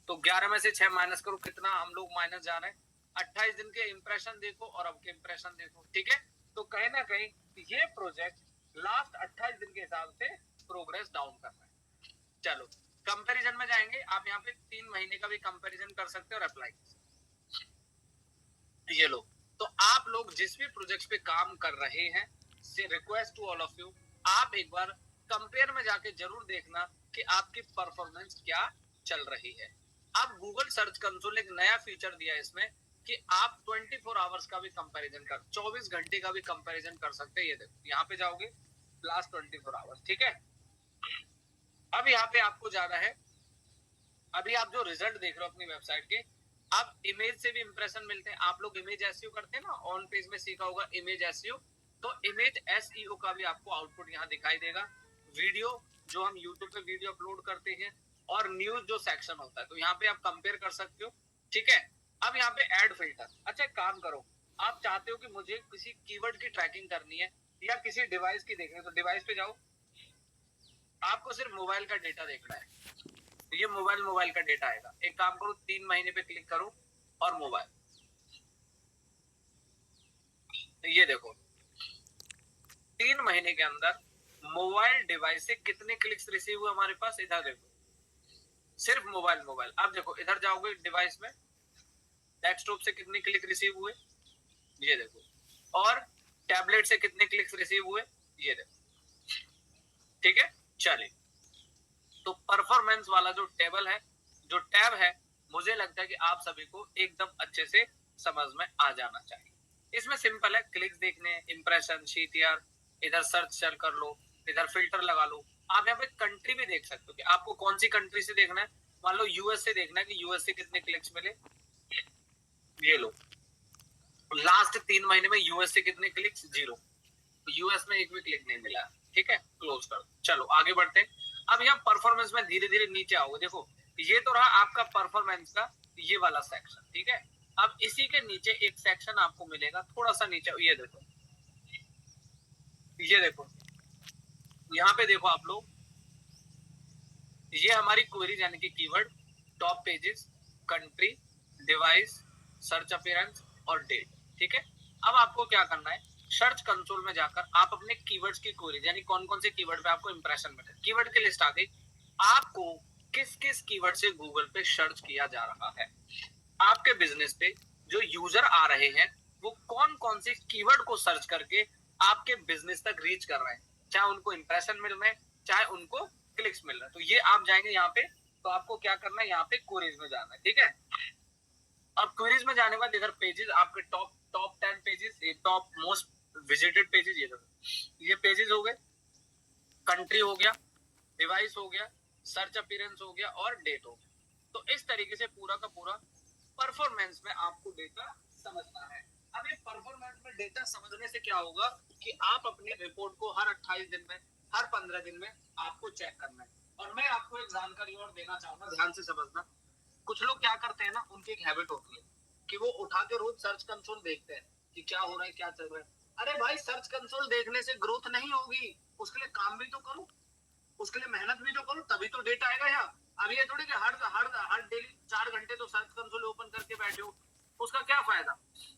तो 11 में से 6 माइनस करो, कितना हम लोग माइनस जा रहे हैं? 28 दिन के इंप्रेशन देखो और अब के इंप्रेशन देखो, ठीक है। तो कहीं ना कहीं ये प्रोजेक्ट लास्ट 28 दिन के हिसाब से प्रोग्रेस डाउन कर रहा है। चलो कंपैरिजन में जाएंगे, आप यहाँ पे 3 महीने का भी कंपैरिजन कर सकते हो और अप्लाई। ये लो, तो आप लोग जिस भी प्रोजेक्ट पे काम कर रहे हैं, से request to all of you, आप एक बार कंपेयर में जाके जरूर देखना कि आपकी परफॉर्मेंस क्या चल रही है। अब गूगल सर्च कंसोल एक नया फीचर दिया है इसमें कि आप 24 आवर्स का भी कंपैरिजन कर, 24 घंटे का भी कंपैरिजन कर सकते हैं। ये देखो, यहाँ पे जाओगे लास्ट 24 आवर्स, ठीक है। अब यहाँ पे आपको जाना है, अभी आप जो रिजल्ट देख रहे हो अपनी वेबसाइट के, आप इमेज से भी इंप्रेशन मिलते हैं। आप लोग इमेज एसईओ करते हैं ना, ऑन पेज में सीखा होगा इमेज एसईओ, तो इमेज एसईओ का भी आपको आउटपुट यहाँ दिखाई देगा। वीडियो, जो हम यूट्यूब पे वीडियो अपलोड करते हैं, और न्यूज जो सेक्शन होता है, तो यहाँ पे आप कंपेयर कर सकते हो, ठीक है। अब यहाँ पे ऐड फिल्टर, अच्छा एक काम करो, आप चाहते हो कि मुझे किसी कीवर्ड की ट्रैकिंग करनी है या किसी डिवाइस की देखनी है, तो डिवाइस पे जाओ, आपको सिर्फ मोबाइल का डेटा देखना है, तो ये मोबाइल का डेटा आएगा। एक काम करो, 3 महीने पे क्लिक करो और मोबाइल, ये देखो 3 महीने के अंदर मोबाइल डिवाइस से कितने क्लिक्स रिसीव हुए हमारे पास, इधर देखो, सिर्फ मोबाइल। अब देखो इधर जाओगे डिवाइस में, डेस्कटॉप से कितने क्लिक रिसीव हुए, ये देखो, और टैबलेट से कितने क्लिक्स रिसीव हुए, ये देखो, ठीक है। चलिए, तो परफॉर्मेंस वाला जो टेबल है, जो टैब है, मुझे लगता है कि आप सभी को एकदम अच्छे से समझ में आ जाना चाहिए। इसमें सिंपल है, क्लिक्स देखने, इंप्रेशन, CTR, इधर सर्च चल कर लो, इधर फिल्टर लगा लो। आप यहाँ पे कंट्री भी देख सकते हो कि आपको कौन सी कंट्री से देखना है। मान लो यूएस से देखना है कि यूएस से कितने क्लिक्स मिले, ये लो, लास्ट 3 महीने में यूएस से कितने क्लिक्स, 0, यूएस में एक भी क्लिक नहीं मिला, ठीक है, क्लोज कर। चलो आगे बढ़ते हैं। अब यहाँ परफॉर्मेंस में धीरे धीरे नीचे आओगे, देखो ये तो रहा आपका परफॉर्मेंस का ये वाला सेक्शन, ठीक है। अब इसी के नीचे एक सेक्शन आपको मिलेगा, थोड़ा सा नीचे, ये देखो, ये देखो, यहाँ पे देखो आप लोग, ये हमारी क्वेरी यानी कि keyword, top pages, country, device, search appearance और डेट, ठीक है। अब आपको क्या करना है, सर्च कंसोल में जाकर आप अपने कीवर्ड्स की क्वेरी, यानी कौन कौन से कीवर्ड पे आपको इंप्रेशन मिले, कीवर्ड की लिस्ट आ गई, आपको किस किस कीवर्ड से गूगल पे सर्च किया जा रहा है, आपके बिजनेस पे जो यूजर आ रहे हैं वो कौन कौन से कीवर्ड को सर्च करके आपके बिजनेस तक रीच कर रहे हैं, चाहे उनको इंप्रेशन मिल रहे हैं, चाहे उनको क्लिक्स मिल रहा है। तो ये आप जाएंगे यहाँ पे, तो आपको क्या करना है, यहाँ पे क्वेरीज में जाना है, ठीक है। अब क्वेरीज में जाने के बाद इधर पेजेस, आपके टॉप टॉप 10 पेजेस, ये टॉप मोस्ट विजिटेड पेजेस, ये पेजेस हो गए, कंट्री हो गया, डिवाइस हो गया, सर्च अपीयरेंस हो गया और डेट हो गया। तो इस तरीके से पूरा का पूरा परफॉर्मेंस में आपको डेटा समझना है। अब ये परफॉर्मेंस में डेटा समझने से क्या होगा कि आप अपने रिपोर्ट को हर 28 दिन में, हर 15 दिन में आपको चेक करना है। और मैं आपको एक जानकारी और देना चाहूंगा, ध्यान से समझना। कुछ लोग क्या करते हैं ना, उनकी एक हैबिट होती है कि वो उठा के रोज सर्च कंसोल देखते हैं कि क्या हो रहा है, क्या चल रहा है। अरे भाई, सर्च कंसोल देखने से ग्रोथ नहीं होगी, उसके लिए काम भी तो करो, उसके लिए मेहनत भी तो करो, तभी तो डेटा आएगा। यहाँ अब ये थोड़ी कि हर हर हर डेली 4 घंटे तो सर्च कंसोल ओपन करके बैठे हो, उसका क्या फायदा।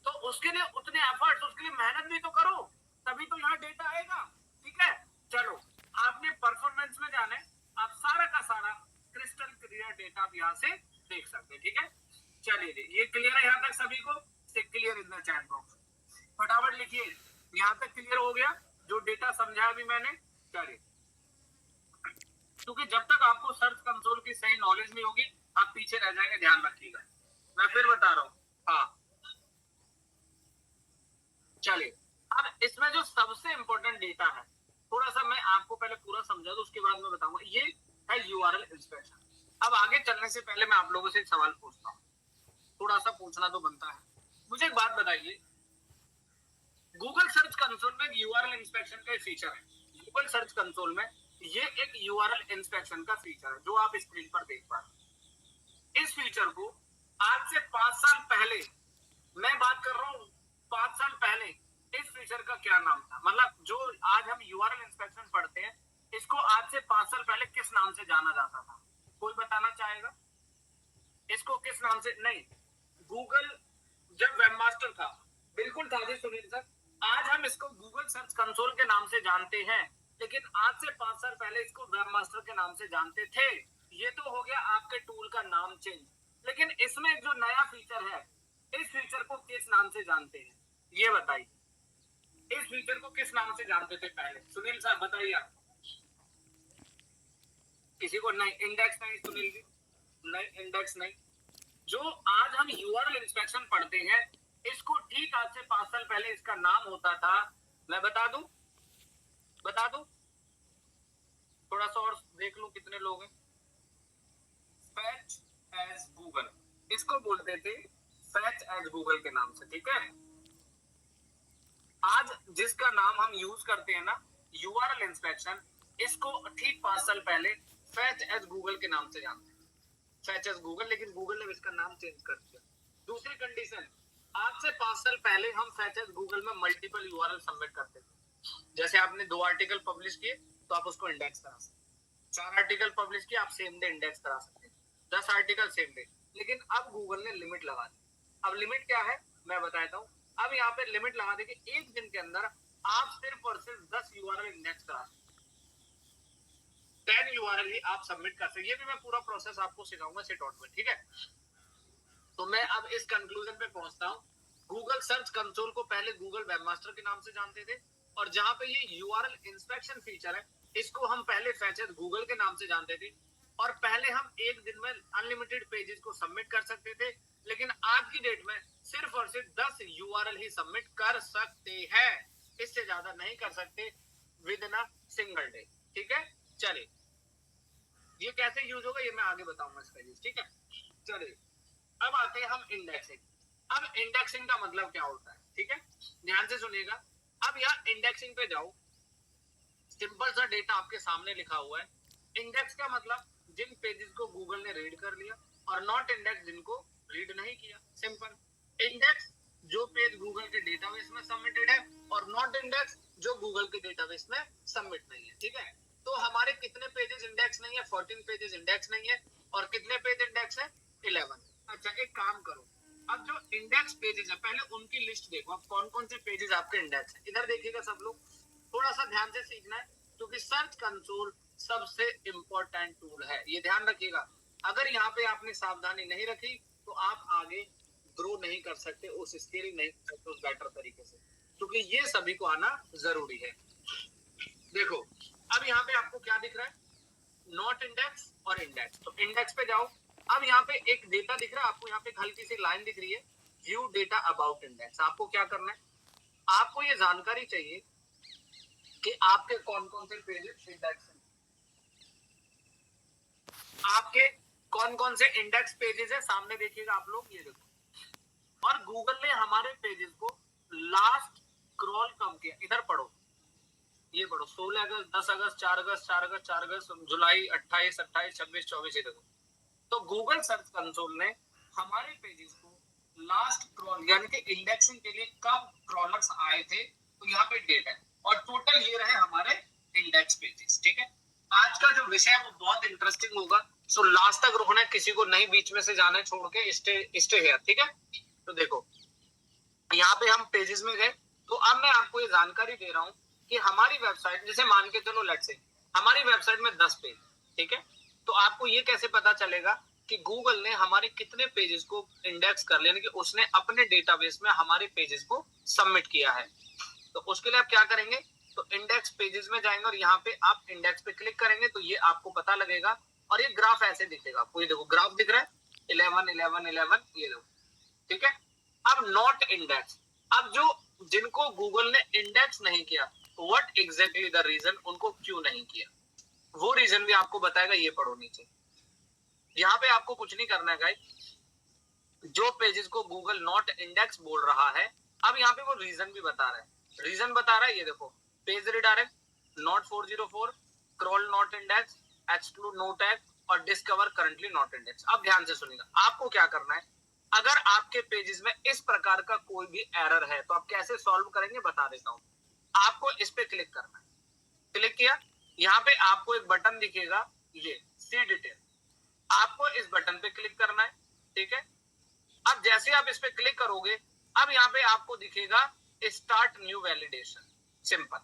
तो उसके लिए उतने एफर्ट्स, उसके लिए मेहनत भी तो करो, तभी तो यहाँ डेटा आएगा, ठीक है। चलो, आपने परफॉर्मेंस में जाना है, आप सारा का सारा क्रिस्टल क्लियर डेटा आप यहाँ से देख सकते हैं, ठीक है। चलिए, ये क्लियर है यहाँ तक सभी को, clear in the chat box, फटाफट लिखिए, यहाँ तक क्लियर हो गया जो डेटा समझाया अभी मैंने। चलिए, क्योंकि जब तक आपको सर्च कंसोल की सही नॉलेज नहीं होगी, आप पीछे रह जाएंगे, ध्यान रखिएगा, मैं फिर बता रहा हूँ। हाँ, चलिए, अब इसमें जो सबसे इंपॉर्टेंट डेटा है, थोड़ा सा मैं आपको पहले पूरा समझा दूं, उसके बाद मैं बताऊंगा, ये है यूआरएल इंस्पेक्शन। अब आगे चलने से पहले मैं आप लोगों से एक सवाल पूछता हूँ, थोड़ा सा पूछना तो बनता है। मुझे एक बात बताइए, गूगल सर्च कंसोल में यूआरएल इंस्पेक्शन का फीचर है, गूगल सर्च कंसोल में ये एक यूआरएल इंस्पेक्शन का फीचर है जो आप स्क्रीन पर देख पा रहे हैं। इस फीचर को आज से 5 साल पहले, मैं बात कर रहा हूँ 5 साल पहले, इस फीचर का क्या नाम था, मतलब जो आज हम यूआरएल इंस्पेक्शन पढ़ते हैं, इसको आज से 5 साल पहले किस नाम से जाना जाता था, कोई बताना चाहेगा। इसको किस नाम से, नहीं, गूगल जब वेबमास्टर था, बिल्कुल था जी सुनील सर, आज हम इसको गूगल सर्च कंसोल के नाम से जानते हैं, लेकिन आज से 5 साल पहले इसको वेबमास्टर के नाम से जानते थे। ये तो हो गया आपके टूल का नाम चेंज, लेकिन इसमें जो नया फीचर है, इस फीचर को किस नाम से जानते हैं, ये बताइए, इस फीचर को किस नाम से जानते थे पहले, सुनील सर बताइए आप। किसी को नहीं, इंडेक्स नहीं सुनील जी, नहीं इंडेक्स नहीं। जो आज हम यूआरएल इंस्पेक्शन पढ़ते हैं, इसको ठीक आज से 5 साल पहले इसका नाम होता था, मैं बता दूं, बता दूं, थोड़ा सा और देख लो कितने लोग हैं। फैच एज गूगल, इसको बोलते थे फैच एज गूगल के नाम से, ठीक है। आज जिसका नाम हम यूज करते हैं ना, यूआरएल इंस्पेक्शन, इसको ठीक 5 साल पहले फैच एज गूगल के नाम से जानते हैं, फैच एज गूगल, लेकिन गूगल ने इसका नाम चेंज कर दिया। दूसरी कंडीशन, आज से 5 साल पहले हम फैच एज गूगल में मल्टीपल यूआरएल सबमिट करते थे। जैसे आपने 2 आर्टिकल पब्लिश किए तो आप उसको इंडेक्स करा सकते हैं, 4 आर्टिकल पब्लिश किए आप सेम डे इंडेक्स करा सकते हैं, 10 आर्टिकल सेम डे। लेकिन अब गूगल ने लिमिट लगा दी। अब लिमिट क्या है मैं बताता हूँ। अब यहाँ पे लिमिट लगा दी कि एक दिन के अंदर आप सिर्फ और सिर्फ 10 यूआरएल इंडेक्स करा सकते, 10 यूआरएल ही आप सबमिट कर सकते। ये भी मैं पूरा प्रोसेस आपको सिखाऊंगा सिटआउट में, ठीक है। तो मैं अब इस कंक्लूजन पे पहुंचता हूँ। गूगल सर्च कंसोल को पहले गूगल वेबमास्टर के नाम से जानते थे, और जहां पे ये यूआरएल इंस्पेक्शन फीचर है इसको हम पहले फैच एज गूगल के नाम से जानते थे। और पहले हम एक दिन में अनलिमिटेड पेजेस को सबमिट कर सकते थे, लेकिन आज की डेट में सिर्फ और सिर्फ 10 यूआरएल ही सबमिट कर सकते हैं, इससे ज्यादा नहीं कर सकते with in a single day, ठीक है। चलिए ये कैसे यूज होगा ये मैं आगे बताऊंगा इसका यूज, ठीक है। चलिए अब आते हैं हम इंडेक्सिंग। अब इंडेक्सिंग का मतलब क्या होता है, ठीक है, ध्यान से सुनिएगा। अब यहाँ इंडेक्सिंग पे जाओ, सिंपल सा डेटा आपके सामने लिखा हुआ है। इंडेक्स का मतलब जिन पेजेस को गूगल ने रीड कर लिया, और नॉट इंडेक्स जिनको रीड नहीं किया। सिंपल। इंडेक्स जो पेज गूगल के डेटाबेस में सबमिटेड है, और नॉट इंडेक्स जो गूगल के डेटाबेस में सबमिट नहीं है, ठीक है। तो हमारे कितने पेजेस इंडेक्स नहीं है? 14 पेजेस इंडेक्स नहीं है। और कितने पेज इंडेक्स है? 11। अच्छा एक काम करो, अब जो इंडेक्स पेजेस है पहले उनकी लिस्ट देखो, अब कौन कौन से पेजेस आपके इंडेक्स है। इधर देखिएगा सब लोग, थोड़ा सा ध्यान से सीखना है, क्योंकि सर्च कंसोल सबसे इंपॉर्टेंट टूल है, ये ध्यान रखिएगा। अगर यहाँ पे आपने सावधानी नहीं रखी तो आप आगे ग्रो नहीं कर सकते, उस स्केलिंग नहीं कर सकते उस बेटर तरीके से, क्योंकि ये सभी को आना जरूरी है। देखो अब यहाँ पे आपको क्या दिख रहा है? नॉट इंडेक्स और इंडेक्स। तो इंडेक्स पे जाओ, अब यहाँ पे एक डेटा दिख रहा है आपको, यहाँ पे हल्की सी लाइन दिख रही है, व्यू डेटा अबाउट इंडेक्स। आपको क्या करना है? आपको ये जानकारी चाहिए कि आपके कौन कौन से पेजेस इंडेक्स हैं, आपके कौन कौन से इंडेक्स पेजेस है सामने देखिएगा आप लोग, ये देखो। और गूगल ने हमारे पेजेस को लास्ट स्क्रॉल कम किया, इधर पढ़ो, ये पढ़ो, 16 अगस्त, 10 अगस्त, 4 अगस्त, 4 अगस्त, 4 अगस्त, जुलाई, 28, 28, 26, 24, ये देखो। तो गूगल सर्च कंसोल ने हमारे पेजेस को लास्ट क्रॉल यानी कि इंडेक्सिंग के लिए कब क्रॉलर्स आए थे, तो यहाँ पे डेट है, और टोटल ये रहे हमारे इंडेक्स पेजेस, ठीक है। आज का जो विषय है वो बहुत इंटरेस्टिंग होगा, सो लास्ट तक रुकना है, किसी को नहीं बीच में से जाना है छोड़ के, स्टे हियर, ठीक है। तो देखो यहाँ पे हम पेजेस में गए, तो अब मैं आपको ये जानकारी दे रहा हूँ कि हमारी वेबसाइट, जैसे मान के चलो लेट्स से हमारी वेबसाइट में 10 पेज, ठीक है। तो आपको ये कैसे पता चलेगा कि गूगल ने हमारे कितने पेजेस को इंडेक्स कर लिया, कि उसने अपने डेटाबेस में हमारे पेजेस को सबमिट किया है। तो उसके लिए आप क्या करेंगे? तो इंडेक्स पेजेस में जाएंगे और यहाँ पे आप इंडेक्स पे क्लिक करेंगे तो ये आपको पता लगेगा, और ये ग्राफ ऐसे दिखेगा आपको, ये देखो ग्राफ दिख रहा है 11 11 11, ये देखो, ठीक है। अब नॉट इंडेक्स, अब जो जिनको गूगल ने इंडेक्स नहीं किया, व्हाट एग्जैक्टली द रीजन, उनको क्यों नहीं किया, वो रीजन भी आपको बताएगा, ये पढ़ो नीचे। यहाँ पे आपको कुछ नहीं करना है गाइस, जो पेजेस को गूगल नॉट इंडेक्स बोल रहा है, अब यहाँ पे वो रीजन भी बता रहा है, रीजन बता रहा है, ये देखो, page redirect, not 404, crawl not index, exclude no tag, और डिस्कवर करंटली नॉट इंडेक्स। अब ध्यान से सुनिएगा, आपको क्या करना है, अगर आपके पेजेस में इस प्रकार का कोई भी एरर है तो आप कैसे सॉल्व करेंगे बता देता हूं। आपको इस पे क्लिक करना है, क्लिक किया, यहाँ पे आपको एक बटन दिखेगा, ये सी डिटेल, आपको इस बटन पे क्लिक करना है, ठीक है। अब जैसे आप इस पे क्लिक करोगे, अब यहाँ पे आपको दिखेगा स्टार्ट न्यू वैलिडेशन। सिंपल।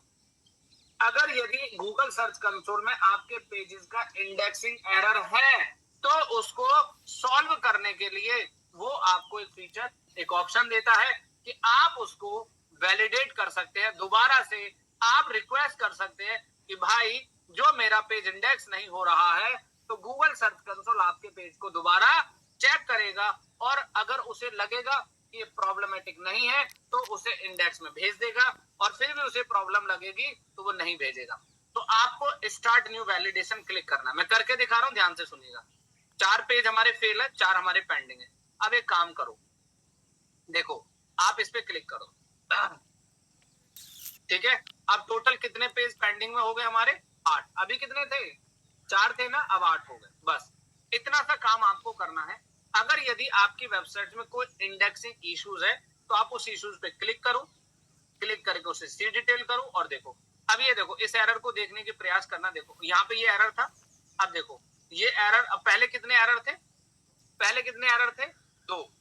अगर यदि गूगल सर्च कंसोल में आपके पेजेस का इंडेक्सिंग एरर है तो उसको सॉल्व करने के लिए वो आपको एक फीचर, एक ऑप्शन देता है कि आप उसको वैलिडेट कर सकते हैं, दोबारा से आप रिक्वेस्ट कर सकते हैं कि भाई जो मेरा पेज इंडेक्स नहीं हो रहा है, तो गूगल सर्च कंसोल आपके पेज को दोबारा चेक करेगा, और अगर उसे लगेगा कि ये प्रॉब्लमेटिक नहीं है तो उसे इंडेक्स में भेज देगा, और फिर भी उसे प्रॉब्लम लगेगी तो वो नहीं भेजेगा। तो आपको स्टार्ट न्यू वैलिडेशन क्लिक करना, मैं करके दिखा रहा हूं, ध्यान से सुनिएगा। 4 पेज हमारे फेल है, 4 हमारे पेंडिंग है। अब एक काम करो, देखो आप इस पे क्लिक करो, ठीक है। अब टोटल कितने पेज पेंडिंग में हो गए हमारे? 8। अभी कितने थे? 4 थे ना, अब 8 हो गए। बस इतना सा काम आपको करना है। अगर यदि आपकी वेबसाइट में कोई इंडेक्सिंग इश्यूज है तो आप उस इश्यूज पे क्लिक करो, क्लिक करके उसे सी डिटेल करो और देखो। अब ये देखो, इस एरर को देखने की प्रयास करना। देखो यहाँ पे ये एरर था, अब देखो ये एरर। अब पहले कितने एरर थे? पहले कितने एरर थे? 2।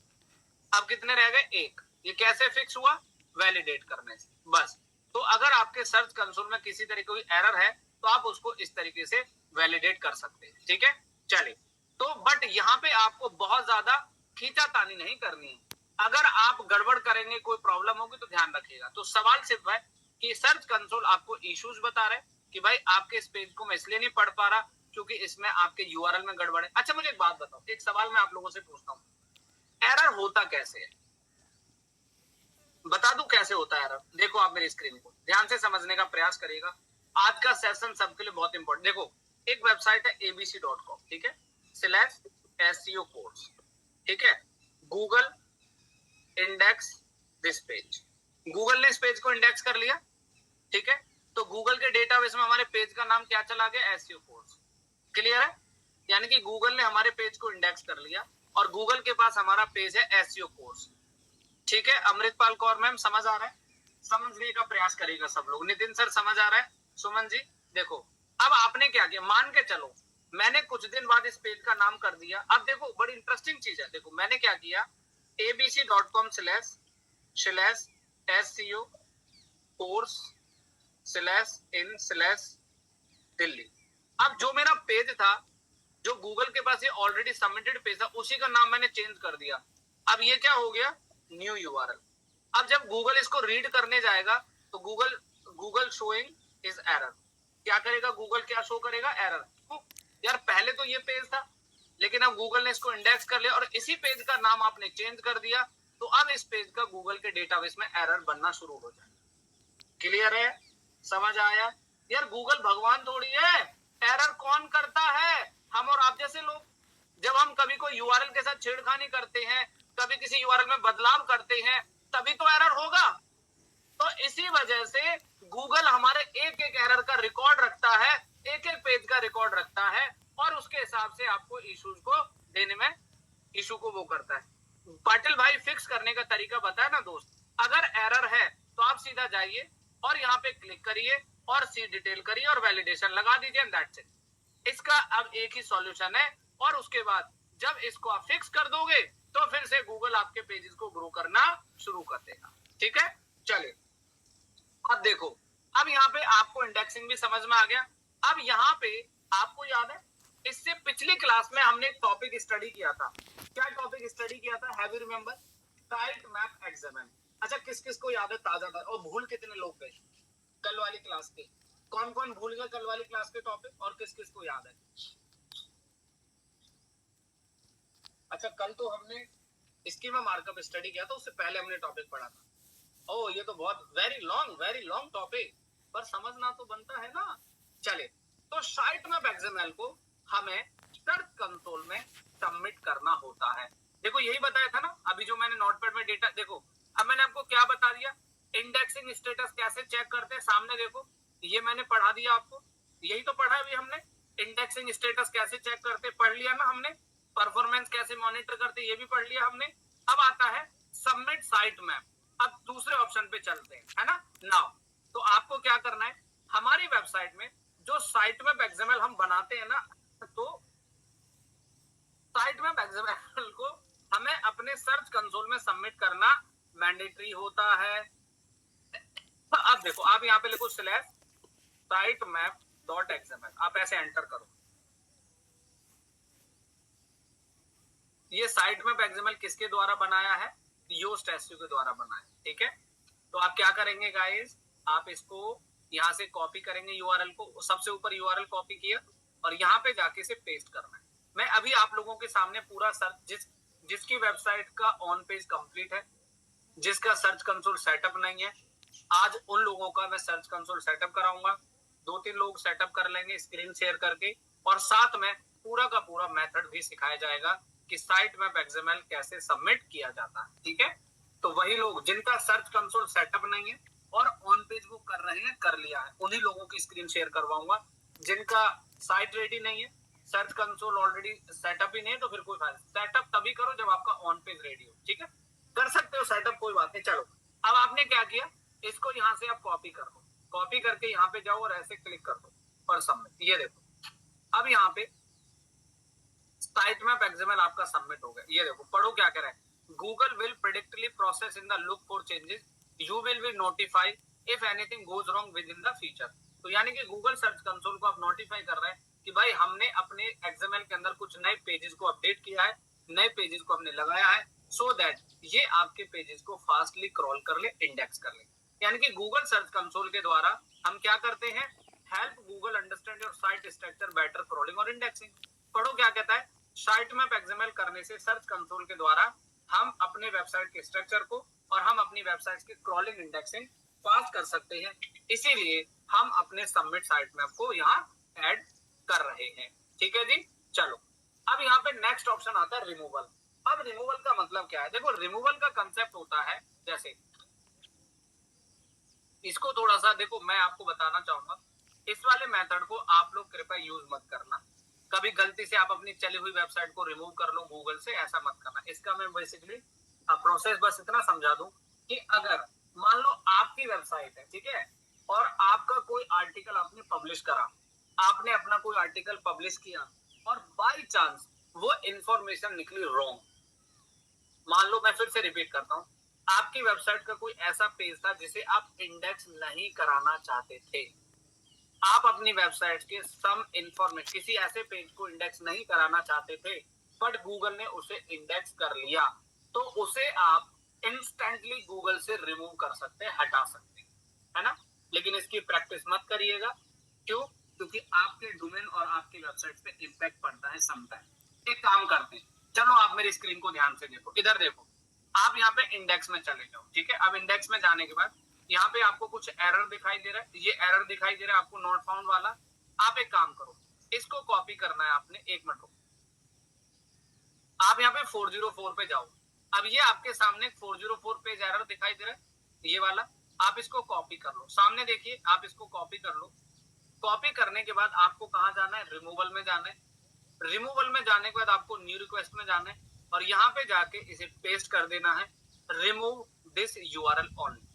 अब कितने रह गए? 1। ये कैसे फिक्स हुआ? वैलिडेट करने से। बस। तो अगर आपके सर्च कंसोल में किसी तरह कोई एरर है तो आप उसको इस तरीके से वैलिडेट कर सकते हैं। ठीक है, चलिए। तो बट यहाँ पे आपको बहुत ज्यादा खींचातानी नहीं करनी है। अगर आप गड़बड़ करेंगे, कोई प्रॉब्लम होगी तो ध्यान रखिएगा। तो सवाल सिर्फ है कि सर्च कंसोल आपको इश्यूज बता रहे कि भाई आपके इस पेज को मैं इसलिए नहीं पढ़ पा रहा क्योंकि इसमें आपके यूआरएल में गड़बड़ है। अच्छा, मुझे एक बात बताओ, एक सवाल मैं आप लोगों से पूछता हूँ, एरर होता कैसे है? बता दूं कैसे होता है एरर? देखो आप मेरी स्क्रीन को ध्यान से समझने का प्रयास करिएगा। आज का सेशन सबके लिए बहुत इंपॉर्टेंट। देखो, एक वेबसाइट है abc.com, ठीक है, /SEO कोर्स, ठीक है। Google index this page, Google ने इस पेज को इंडेक्स कर लिया, ठीक है। तो गूगल के डेटाबेस में हमारे पेज का नाम क्या चला गया? SEO course. क्लियर है? यानी कि गूगल ने हमारे पेज को इंडेक्स कर लिया और गूगल के पास हमारा पेज है एसईओ कोर्स। ठीक है, अमृतपाल कौर मैम समझ आ रहा है? समझने का प्रयास करेगा सब लोग। नितिन सर समझ आ रहा है? सुमन जी देखो, अब आपने क्या किया, मान के चलो मैंने कुछ दिन बाद इस पेज का नाम कर दिया। अब देखो बड़ी इंटरेस्टिंग चीज है, देखो मैंने क्या किया, abc.com/SEO course/in/दिल्ली। अब जो मेरा पेज था, जो गूगल के पास ये ऑलरेडी सबमिटेड पेज था, उसी का नाम मैंने चेंज कर दिया। अब ये क्या हो गया? New URL. अब जब गूगल इसको रीड करने जाएगा तो गूगल शोइंग इज एरर। क्या करेगा गूगल? क्या शो करेगा? एरर। यार पहले तो ये पेज था, लेकिन अब गूगल ने इसको इंडेक्स कर लिया और इसी पेज का नाम आपने चेंज कर दिया, तो अब इस पेज का गूगल के डेटाबेस में एरर बनना शुरू हो जाए। क्लियर है? समझ आया? यार गूगल भगवान थोड़ी है, एरर कौन करता है? हम और आप जैसे लोग। जब हम कभी कोई यूआरएल के साथ छेड़खानी करते हैं, कभी किसी यूआरएल में बदलाव करते हैं, तभी तो एरर होगा। तो इसी वजह से गूगल हमारे एक एक एरर का रिकॉर्ड रखता है, एक एक पेज का रिकॉर्ड रखता है और उसके हिसाब से आपको इश्यूज को देने में, इशू को वो करता है। पाटिल भाई फिक्स करने का तरीका बताया ना दोस्त। अगर एरर है तो आप सीधा जाइए और यहाँ पे क्लिक करिए और सी डिटेल करिए और वैलिडेशन लगा दीजिए, एंड दैट्स इट। इसका अब एक ही सॉल्यूशन है और उसके बाद जब इसको आप फिक्स कर दोगे तो फिर से गूगल आपके पेजेस को ग्रो करना शुरू कर देगा। ठीक है, चलिए अब देखो, अब यहाँ पे आपको इंडेक्सिंग भी समझ में आ गया। अब यहाँ पे आपको याद है, इससे पिछली क्लास में हमने एक टॉपिक स्टडी किया था। क्या टॉपिक स्टडी किया था? Have you remember? Site map XML. अच्छा, किस किस को याद है ताजा था? और भूल कितने लोग गए कल वाली क्लास के? कौन कौन भूल गए कल वाली क्लास के टॉपिक और किस किस को याद है? अच्छा, कल तो हमने स्कीमा मार्कअप स्टडी किया था, उससे पहले हमने टॉपिक पढ़ा था। ओ ये तो बहुत वेरी लॉन्ग टॉपिक, पर समझना तो बनता है ना। चलिए, तो साइट मैप एक्सएमएल को हमें सर्च कंसोल में सबमिट करना होता है। देखो यही बताया था ना अभी जो मैंने नोटपैड में डेटा। देखो अब मैंने आपको क्या बता दिया, इंडेक्सिंग स्टेटस कैसे चेक करते हैं। सामने देखो, ये मैंने पढ़ा दिया आपको, यही तो पढ़ा अभी हमने। इंडेक्सिंग स्टेटस कैसे चेक करते पढ़ लिया ना हमने। परफॉर्मेंस कैसे मॉनिटर करते ये भी पढ़ लिया हमने। अब आता है सबमिट साइट मैप। अब दूसरे ऑप्शन पे चलते हैं, है ना। नाउ तो आपको क्या करना है, हमारी वेबसाइट में जो साइट मैप एक्सएमएल हम बनाते हैं ना, तो साइट मैप एक्सएमएल को हमें अपने सर्च कंसोल में सबमिट करना मैंडेटरी होता है। अब देखो, आप यहाँ पे लिखो /sitemap.xml, आप ऐसे एंटर करो। ये साइट मैप एक्सएमएल किसके द्वारा बनाया है? योस्ट एसईओ के द्वारा बनाया है। ठीक है, तो आप क्या करेंगे गाइस, आप इसको यहाँ से कॉपी करेंगे यूआरएल को, सबसे ऊपर यूआरएल कॉपी किया और यहाँ पे जाके से पेस्ट करना है। मैं अभी आप लोगों के सामने पूरा सर्च, जिसकी वेबसाइट का ऑन पेज कंप्लीट है, जिसका सर्च कंसोल सेटअप नहीं है, आज उन लोगों का मैं सर्च कंसोल सेटअप कराऊंगा। 2-3 लोग सेटअप कर लेंगे स्क्रीन शेयर करके, और साथ में पूरा का पूरा मेथड भी सिखाया जाएगा कि साइट मैप एक्सएमएल कैसे सबमिट किया जाता है। ठीक है, तो वही लोग जिनका सर्च कंसोल सेटअप नहीं है और ऑन पेज वो कर रहे हैं, कर लिया है, उन्हीं लोगों की स्क्रीन शेयर करवाऊंगा। जिनका साइट रेडी नहीं है, सर्च कंसोल ऑलरेडी सेटअप ही नहीं है, तो फिर कोई फायदा। सेटअप तभी करो जब आपका ऑन पेज रेडी हो, ठीक है, कर सकते हो सेटअप, कोई बात नहीं। चलो अब आपने क्या किया, इसको यहाँ से आप कॉपी कर दो, कॉपी करके यहाँ पे जाओ और ऐसे क्लिक कर दो और सबमिट। ये देखो अब यहाँ पे साइट मैप एक्सएमएल आपका सबमिट हो गया। ये देखो पढ़ो क्या कह रहा है, Google will predictably process in the look for changes, you will be notify if anything goes wrong with in the feature. तो यानी कि गूगल सर्च कंसोल को आप नोटिफाई कर रहे हैं कि भाई हमने अपने एक्सएमएल के अंदर कुछ नए पेजेस को अपडेट किया है, नए पेजेस को हमने लगाया है, सो दैट ये आपके पेजेस को फास्टली क्रॉल कर ले, इंडेक्स कर ले। यानी कि गूगल सर्च कंसोल के द्वारा हम क्या करते हैं, help Google understand your site structure better crawling और इंडेक्सिंग। पढ़ो क्या कहता है, साइट मैप एक्सएमएल करने से सर्च कंसोल के द्वारा हम अपने वेबसाइट के स्ट्रक्चर को और हम अपनी वेबसाइट की क्रॉलिंग इंडेक्सिंग फास्ट कर सकते हैं, इसीलिए हम अपने सबमिट साइट मैप को यहाँ ऐड कर रहे हैं। ठीक है जी, चलो अब यहाँ पे नेक्स्ट ऑप्शन आता है रिमूवल। अब रिमूवल का मतलब क्या है, देखो रिमूवल का कंसेप्ट होता है, जैसे इसको थोड़ा सा देखो, मैं आपको बताना चाहूंगा, इस वाले मेथड को आप लोग कृपया यूज मत करना। कभी गलती से आप अपनी चली हुई वेबसाइट को रिमूव कर लो गूगल से, ऐसा मत करना। इसका मैं बेसिकली प्रोसेस बस इतना समझा दूं कि अगर मान लो आपकी वेबसाइट है, ठीक है, और आपका कोई आर्टिकल आपने पब्लिश करा, आपने अपना कोई आर्टिकल पब्लिश किया और बाय चांस वो इंफॉर्मेशन निकली रॉन्ग। मान लो, मैं फिर से रिपीट करता हूँ, आपकी वेबसाइट का कोई ऐसा पेज था जिसे आप इंडेक्स नहीं कराना चाहते थे, आप अपनी वेबसाइट के सम इंफॉर्मेशन किसी ऐसे पेज को इंडेक्स नहीं कराना चाहते थे, बट गूगल ने उसे इंडेक्स कर लिया, तो उसे आप इंस्टेंटली गूगल से रिमूव कर सकते हैं, हटा सकते हैं, है ना। लेकिन इसकी प्रैक्टिस मत करिएगा, क्यों, क्योंकि आपके डोमेन और आपकी वेबसाइट पे इंपैक्ट पड़ता है समटाइम। एक काम करते हैं, चलो आप मेरी स्क्रीन को ध्यान से देखो, इधर देखो, आप यहाँ पे इंडेक्स में चले जाओ, ठीक है। अब इंडेक्स में जाने के बाद यहाँ पे आपको कुछ एरर दिखाई दे रहा है, ये एरर दिखाई दे रहा है आपको नॉट फाउंड वाला। आप एक काम करो, इसको कॉपी करना है आपने, एक मिनट रुको, आप यहाँ पे 404 पे जाओ। अब ये आपके सामने 404 पेज एरर दिखाई दे रहा है, ये वाला, आप इसको कॉपी कर लो, सामने देखिए, आप इसको कॉपी कर लो। कॉपी करने के बाद आपको कहाँ जाना है, रिमूवल में जाना है। रिमूवल में जाने के बाद आपको न्यू रिक्वेस्ट में जाना है और यहाँ पे जाके इसे पेस्ट कर देना है, रिमूव दिस यूआरएल ओनली।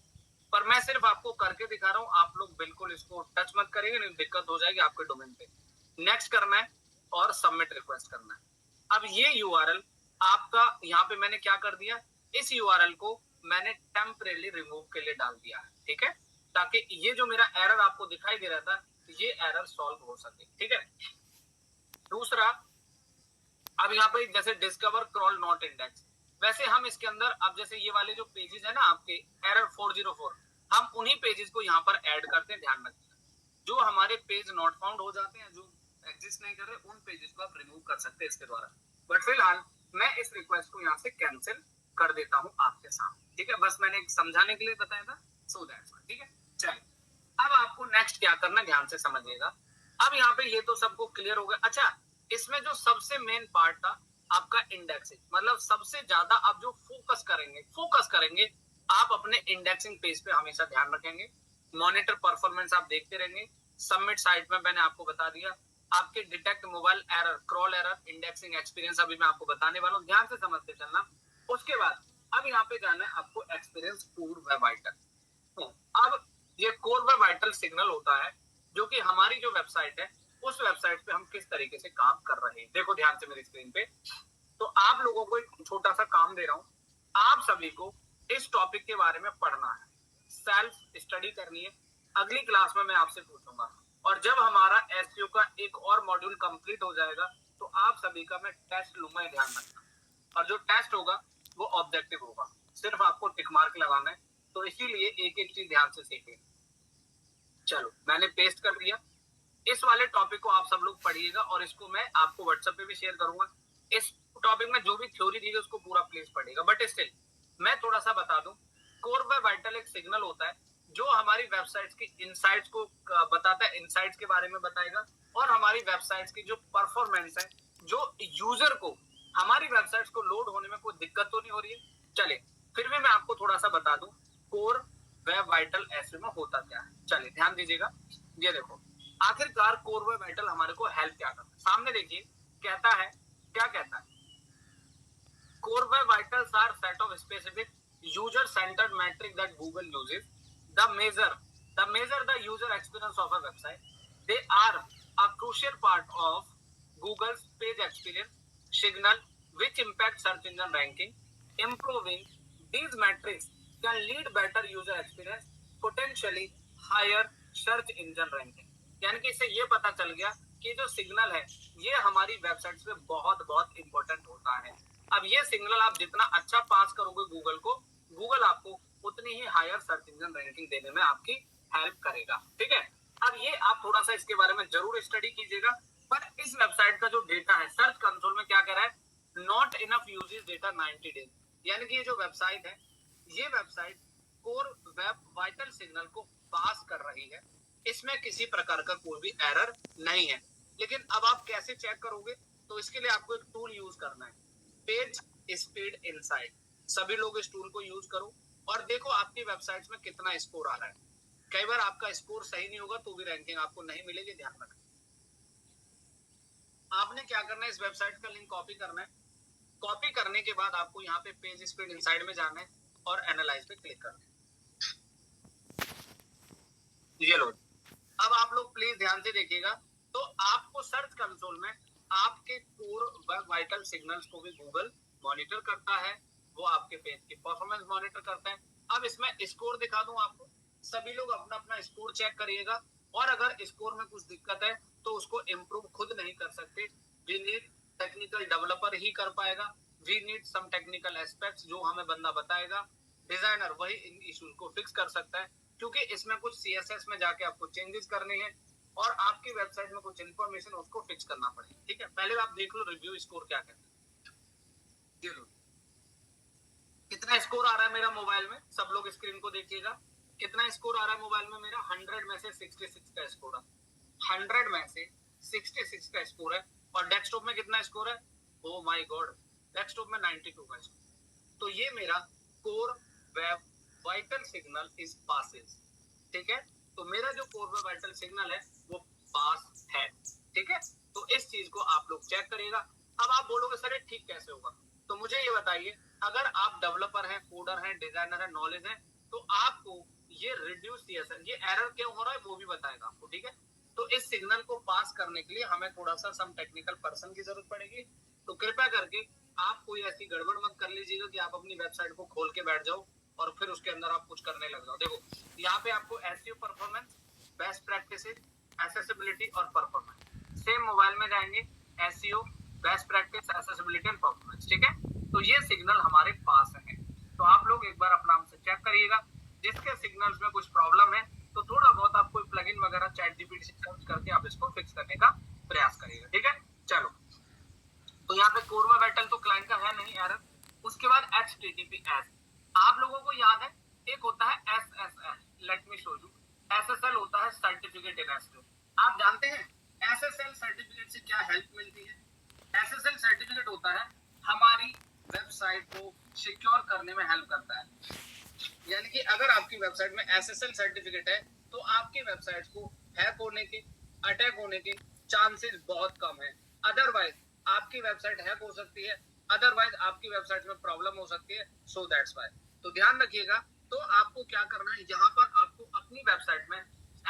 पर मैं सिर्फ आपको करके दिखा रहा हूँ, आप लोग बिल्कुल इसको टच मत करेंगे, नहीं दिक्कत हो जाएगी आपके डोमेन पे। नेक्स्ट करना है और सबमिट रिक्वेस्ट करना है। अब ये यूआरएल आपका, यहाँ पे मैंने क्या कर दिया, इस यूआरएल को मैंने टेम्परेली रिमूव के लिए डाल दिया है, ठीक है, ताकि ये जो मेरा एरर आपको दिखाई दे रहा था, ये एरर सॉल्व हो सके, ठीक है। दूसरा, अब यहाँ पे जैसे डिस्कवर क्रॉल नॉट इंडेक्स, वैसे हम इसके अंदर, अब जैसे ये वाले जो पेजेस है ना आपके एरर 404, हम उन्हीं पेजेस को यहाँ पर ऐड करते हैं, ध्यान रखिए। जो हमारे पेज नॉट फाउंड हो जाते हैं, जो एग्जिस्ट नहीं कर रहे, उन पेजेस को आप रिमूव कर सकते हैं इसके द्वारा। बट फिलहाल मैं इस रिक्वेस्ट को यहाँ से कैंसिल कर देता हूँ आपके सामने, ठीक है, बस मैंने समझाने के लिए बताया था, सो दैट्स व्हाई, ठीक है। चलिए अब आपको नेक्स्ट क्या करना है, ध्यान से समझिएगा। अब यहाँ पे ये तो सबको क्लियर हो गया। अच्छा, इसमें जो सबसे मेन पार्ट था आपका इंडेक्सिंग, मतलब सबसे ज्यादा आप जो फोकस करेंगे आप अपने इंडेक्सिंग पेज पे हमेशा ध्यान रखेंगे। मॉनिटर परफॉर्मेंस आप देखते रहेंगे। सबमिट साइट में मैंने आपको बता दिया, आपके detect mobile error, crawl error, indexing experience अभी मैं आपको बताने वाला हूँ, ध्यान से समझते चलना। उसके बाद अब यहाँ पे जाना है आपको एक्सपीरियंस कोर वेब वाइटल। अब ये कोर वेब वाइटल सिग्नल होता है जो कि हमारी जो वेबसाइट है, उस वेबसाइट पे हम किस तरीके से काम कर रहे हैं। देखो ध्यान से मेरी स्क्रीन पे, तो आप लोगों को एक छोटा सा काम दे रहा हूँ, आप सभी को इस टॉपिक के बारे में पढ़ना है, सेल्फ स्टडी करनी है। अगली क्लास में मैं आपसे पूछूंगा, और जब हमारा एसईओ का एक और मॉड्यूल कंप्लीट हो जाएगा तो आप सभी का मैं टेस्ट लूंगा, ध्यान रखना। और जो टेस्ट होगा वो ऑब्जेक्टिव होगा, सिर्फ आपको टिक मार्क लगाना है, तो इसीलिए एक एक चीज ध्यान से सीखिए। चलो मैंने पेस्ट कर दिया, इस वाले टॉपिक को आप सब लोग पढ़िएगा और इसको मैं आपको व्हाट्सएप पे भी शेयर करूंगा। इस टॉपिक में जो भी थ्योरी दी है उसको पूरा प्लेस पढ़ेगा, बट स्टिल मैं थोड़ा सा बता दूं, कोर वेब वाइटल एक सिग्नल होता है जो हमारी वेबसाइट्स की इनसाइट्स को बताता है, इनसाइट्स के बारे में बताएगा, और हमारी वेबसाइट्स की जो परफॉर्मेंस है, जो यूजर को हमारी वेबसाइट्स को लोड होने में कोई दिक्कत तो नहीं हो रही है। चले फिर भी मैं आपको थोड़ा सा बता दूं कोर वेब वाइटल ऐसे में होता क्या है। चलिए ध्यान दीजिएगा, ये देखो आखिरकार कोर वेब वाइटल हमारे को हेल्प क्या करता है, सामने देखिए कहता है, क्या कहता है, core web vitals are set of specific user centred metric that Google uses the measure the user experience of a website. They are a crucial part of Google's page experience signal which impact search engine ranking. Improving these metrics can lead better user experience, potentially higher search engine ranking. यानी कि इससे ये पता चल गया कि जो सिग्नल है ये हमारी वेबसाइट्स पे बहुत बहुत इंपॉर्टेंट होता है। अब ये सिग्नल आप जितना अच्छा पास करोगे गूगल को, गूगल आपको उतनी ही हायर सर्च इंजन रैंकिंग देने में आपकी हेल्प करेगा। ठीक है, अब ये आप थोड़ा सा इसके बारे में जरूर स्टडी कीजिएगा। पर इस वेबसाइट का जो डेटा है सर्च कंसोल में क्या कह रहा है, not enough uses data 90 days, यानी कि ये जो वेबसाइट है ये website core web vital signal को पास कर रही है, इसमें किसी प्रकार का कोई भी एरर नहीं है। लेकिन अब आप कैसे चेक करोगे, तो इसके लिए आपको एक टूल यूज करना है, पेज स्पीड इनसाइट। सभी लोग इस टूल को यूज करो और देखो आपकी वेबसाइट्स में कितना स्कोर आ रहा है। कई बार आपका स्कोर सही नहीं होगा तो भी रैंकिंग आपको नहीं मिलेगी, ध्यान रखना। आपने क्या करना है, इस वेबसाइट का लिंक कॉपी करना है। कॉपी करने के बाद आपको यहाँ पे पेज स्पीड इनसाइड में जाना है और एनालाइज पे क्लिक करना है। ये लो, अब आप लोग प्लीज ध्यान से देखिएगा, तो आपको सर्च कंसोल में आपके कोर वेब वाइटल सिग्नल्स को भी गूगल मॉनिटर करता है, वो आपके पेज की परफॉर्मेंस मॉनिटर करता है। अब इसमें स्कोर दिखा दूं आपको, सभी लोग अपना अपना स्कोर चेक करिएगा और अगर स्कोर में कुछ दिक्कत है तो उसको इम्प्रूव खुद नहीं कर सकते, वी नीड टेक्निकल डेवलपर ही कर पाएगा, we need some technical aspects जो हमें बंदा बताएगा, डिजाइनर वही इन इश्यूज को फिक्स कर सकता है, क्योंकि इसमें कुछ सीएसएस में जाके आपको चेंजेस करने हैं और आपकी वेबसाइट में कुछ इंफॉर्मेशन उसको फिक्स करना पड़ेगा। ठीक है, पहले आप देख लो रिव्यू स्कोर क्या कहते हैं। ये लो, कितना स्कोर आ रहा है मेरा मोबाइल में, सब लोग स्क्रीन को देखिएगा, कितना स्कोर आ रहा है मोबाइल में मेरा, 100 में से 66 का स्कोर है, 100 में से 66 का स्कोर है। और डेस्कटॉप में कितना स्कोर है, ओ माय गॉड, डेस्कटॉप में 92 का स्कोर। तो ये मेरा core web vital signal is passes. ठीक है, तो मेरा जो कोर वेब वाइटल सिग्नल है वो पास है। ठीक है, तो इस चीज को आप लोग चेक करिएगा। अब आप बोलोगे सर ये ठीक कैसे होगा, तो मुझे ये बताइए, अगर आप डेवलपर हैं, कोडर हैं, डिजाइनर हैं, नॉलेज है, तो आपको ये रिड्यूस सीएसएस, ये एरर क्यों हो रहा है वो भी बताएगा आपको। ठीक है, तो इस सिग्नल को पास करने के लिए हमें थोड़ा सा सम टेक्निकल पर्सन की जरूरत पड़ेगी, तो कृपया करके आप कोई ऐसी गड़बड़ मत कर लीजिएगा कि आप अपनी वेबसाइट को खोल के बैठ जाओ और फिर उसके अंदर आप कुछ करने लग जाओ। देखो यहाँ पे आपको SEO performance, best practices, accessibility और परफॉर्मेंस, सेम मोबाइल में जाएंगे, SEO, best practice, accessibility and performance. ठीक है, तो ये सिग्नल हमारे पास है, तो आप लोग एक बार अपना हमसे चेक करिएगा। जिसके सिग्नल्स में कुछ प्रॉब्लम है तो थोड़ा बहुत आप कोई प्लगइन वगैरह चैट जीपीटी से सर्च करके आप इसको फिक्स करने का प्रयास करिएगा। ठीक है, चलो, तो यहाँ पे कोर वेब वाइटल तो क्लाइंट का है नहीं एरर। उसके बाद HTTPS, आप लोगों को याद है एक होता है SSL, let me show you, SSL होता है सर्टिफिकेट इन एसईओ। आप जानते हैं SSL सर्टिफिकेट से क्या हेल्प मिलती है? SSL सर्टिफिकेट होता है हमारी वेबसाइट को सिक्योर करने में हेल्प करता है, यानी कि अगर आपकी वेबसाइट में SSL सर्टिफिकेट है तो आपकी वेबसाइट को हैक होने के, अटैक होने के चांसेस बहुत कम है। अदरवाइज आपकी वेबसाइट हैक हो सकती है, अदरवाइज आपकी वेबसाइट में प्रॉब्लम हो सकती है, सो दैट्स व्हाई। तो ध्यान रखिएगा, तो आपको क्या करना है, यहाँ पर आपको अपनी वेबसाइट में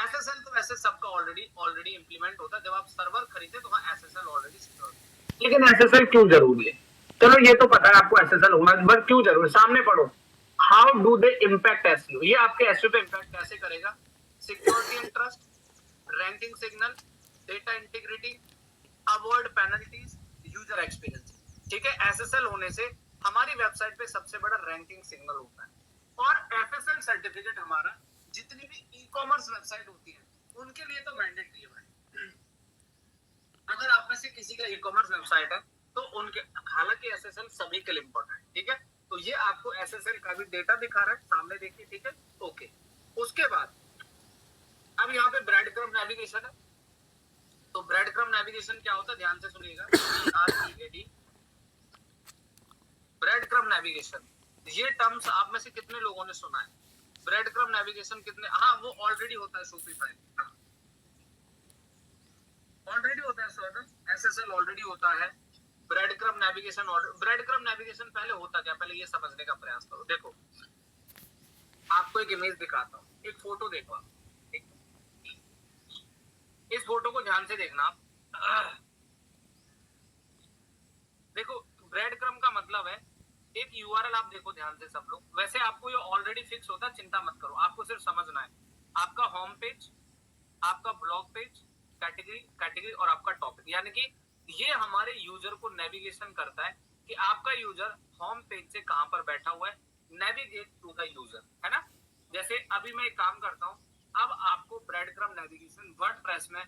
SSL तो वैसे सबका ऑलरेडी इंप्लीमेंट होता है, जब आप सर्वर खरीदे तो वहाँ SSL ऑलरेडी सिक्योर, लेकिन SSL क्यों जरूरी है? चलो ये तो पता है आपको SSL होना, बट क्यों जरूरी, सामने पढ़ो, how do they impact SEO, ये आपके एसईओ पे इम्पैक्ट कैसे करेगा? Security and trust, ranking signal, data integrity, avoid penalties, user experience. ठीक है, एसएसएल होने से हमारी वेबसाइट पे सबसे बड़ा रैंकिंग सिग्नल होता है। और एसएसएल सर्टिफिकेट हमारा जितनी भी ई कॉमर्स वेबसाइट होती है उनके लिए तो मैंडेटरी है भाई। अगर आप में से किसी का ई कॉमर्स वेबसाइट है तो उनके, हालांकि एसएसएल सभी के लिए इंपॉर्टेंट है। ठीक है, तो ये आपको एसएसएल का भी डेटा दिखा रहा है, सामने देखिए। ठीक है, ओके, उसके बाद अब यहाँ पे ब्रेड क्रम नेविगेशन है, तो ब्रेड क्रम नेविगेशन क्या होता है, ध्यान से सुनिएगा। BREAD, ब्रेड क्रम नेविगेशन, ये टर्म्स आप में से कितने लोगों ने सुना है? ब्रेड क्रम नेविगेशन कितने, हाँ वो ऑलरेडी होता है शॉपिफाई। ऑलरेडी होता है सर, एसएसएल ऑलरेडी होता है, bread crumb navigation bread crumb navigation पहले होता क्या, पहले ये समझने का प्रयास करो। देखो आपको एक इमेज दिखाता हूँ, एक फोटो देखो आप, ठीक? इस फोटो को ध्यान से देखना आप। देखो ब्रेड क्रम का मतलब है एक यूआरएल, आप देखो ध्यान से सब लोग, वैसे आपको ये ऑलरेडी फिक्स होता है, चिंता मत करो, आपको सिर्फ समझना है आपका होम पेज, आपका ब्लॉग पेज, कैटेगरी कैटेगरी और आपका टॉपिक, यानी कि ये हमारे यूजर को नेविगेशन करता है कि आपका यूजर होम पेज से कहां पर बैठा हुआ है, नेविगेट टू द यूजर, है ना। जैसे अभी मैं एक काम करता हूं, अब आपको ब्रेड क्रम नेविगेशन वर्डप्रेस में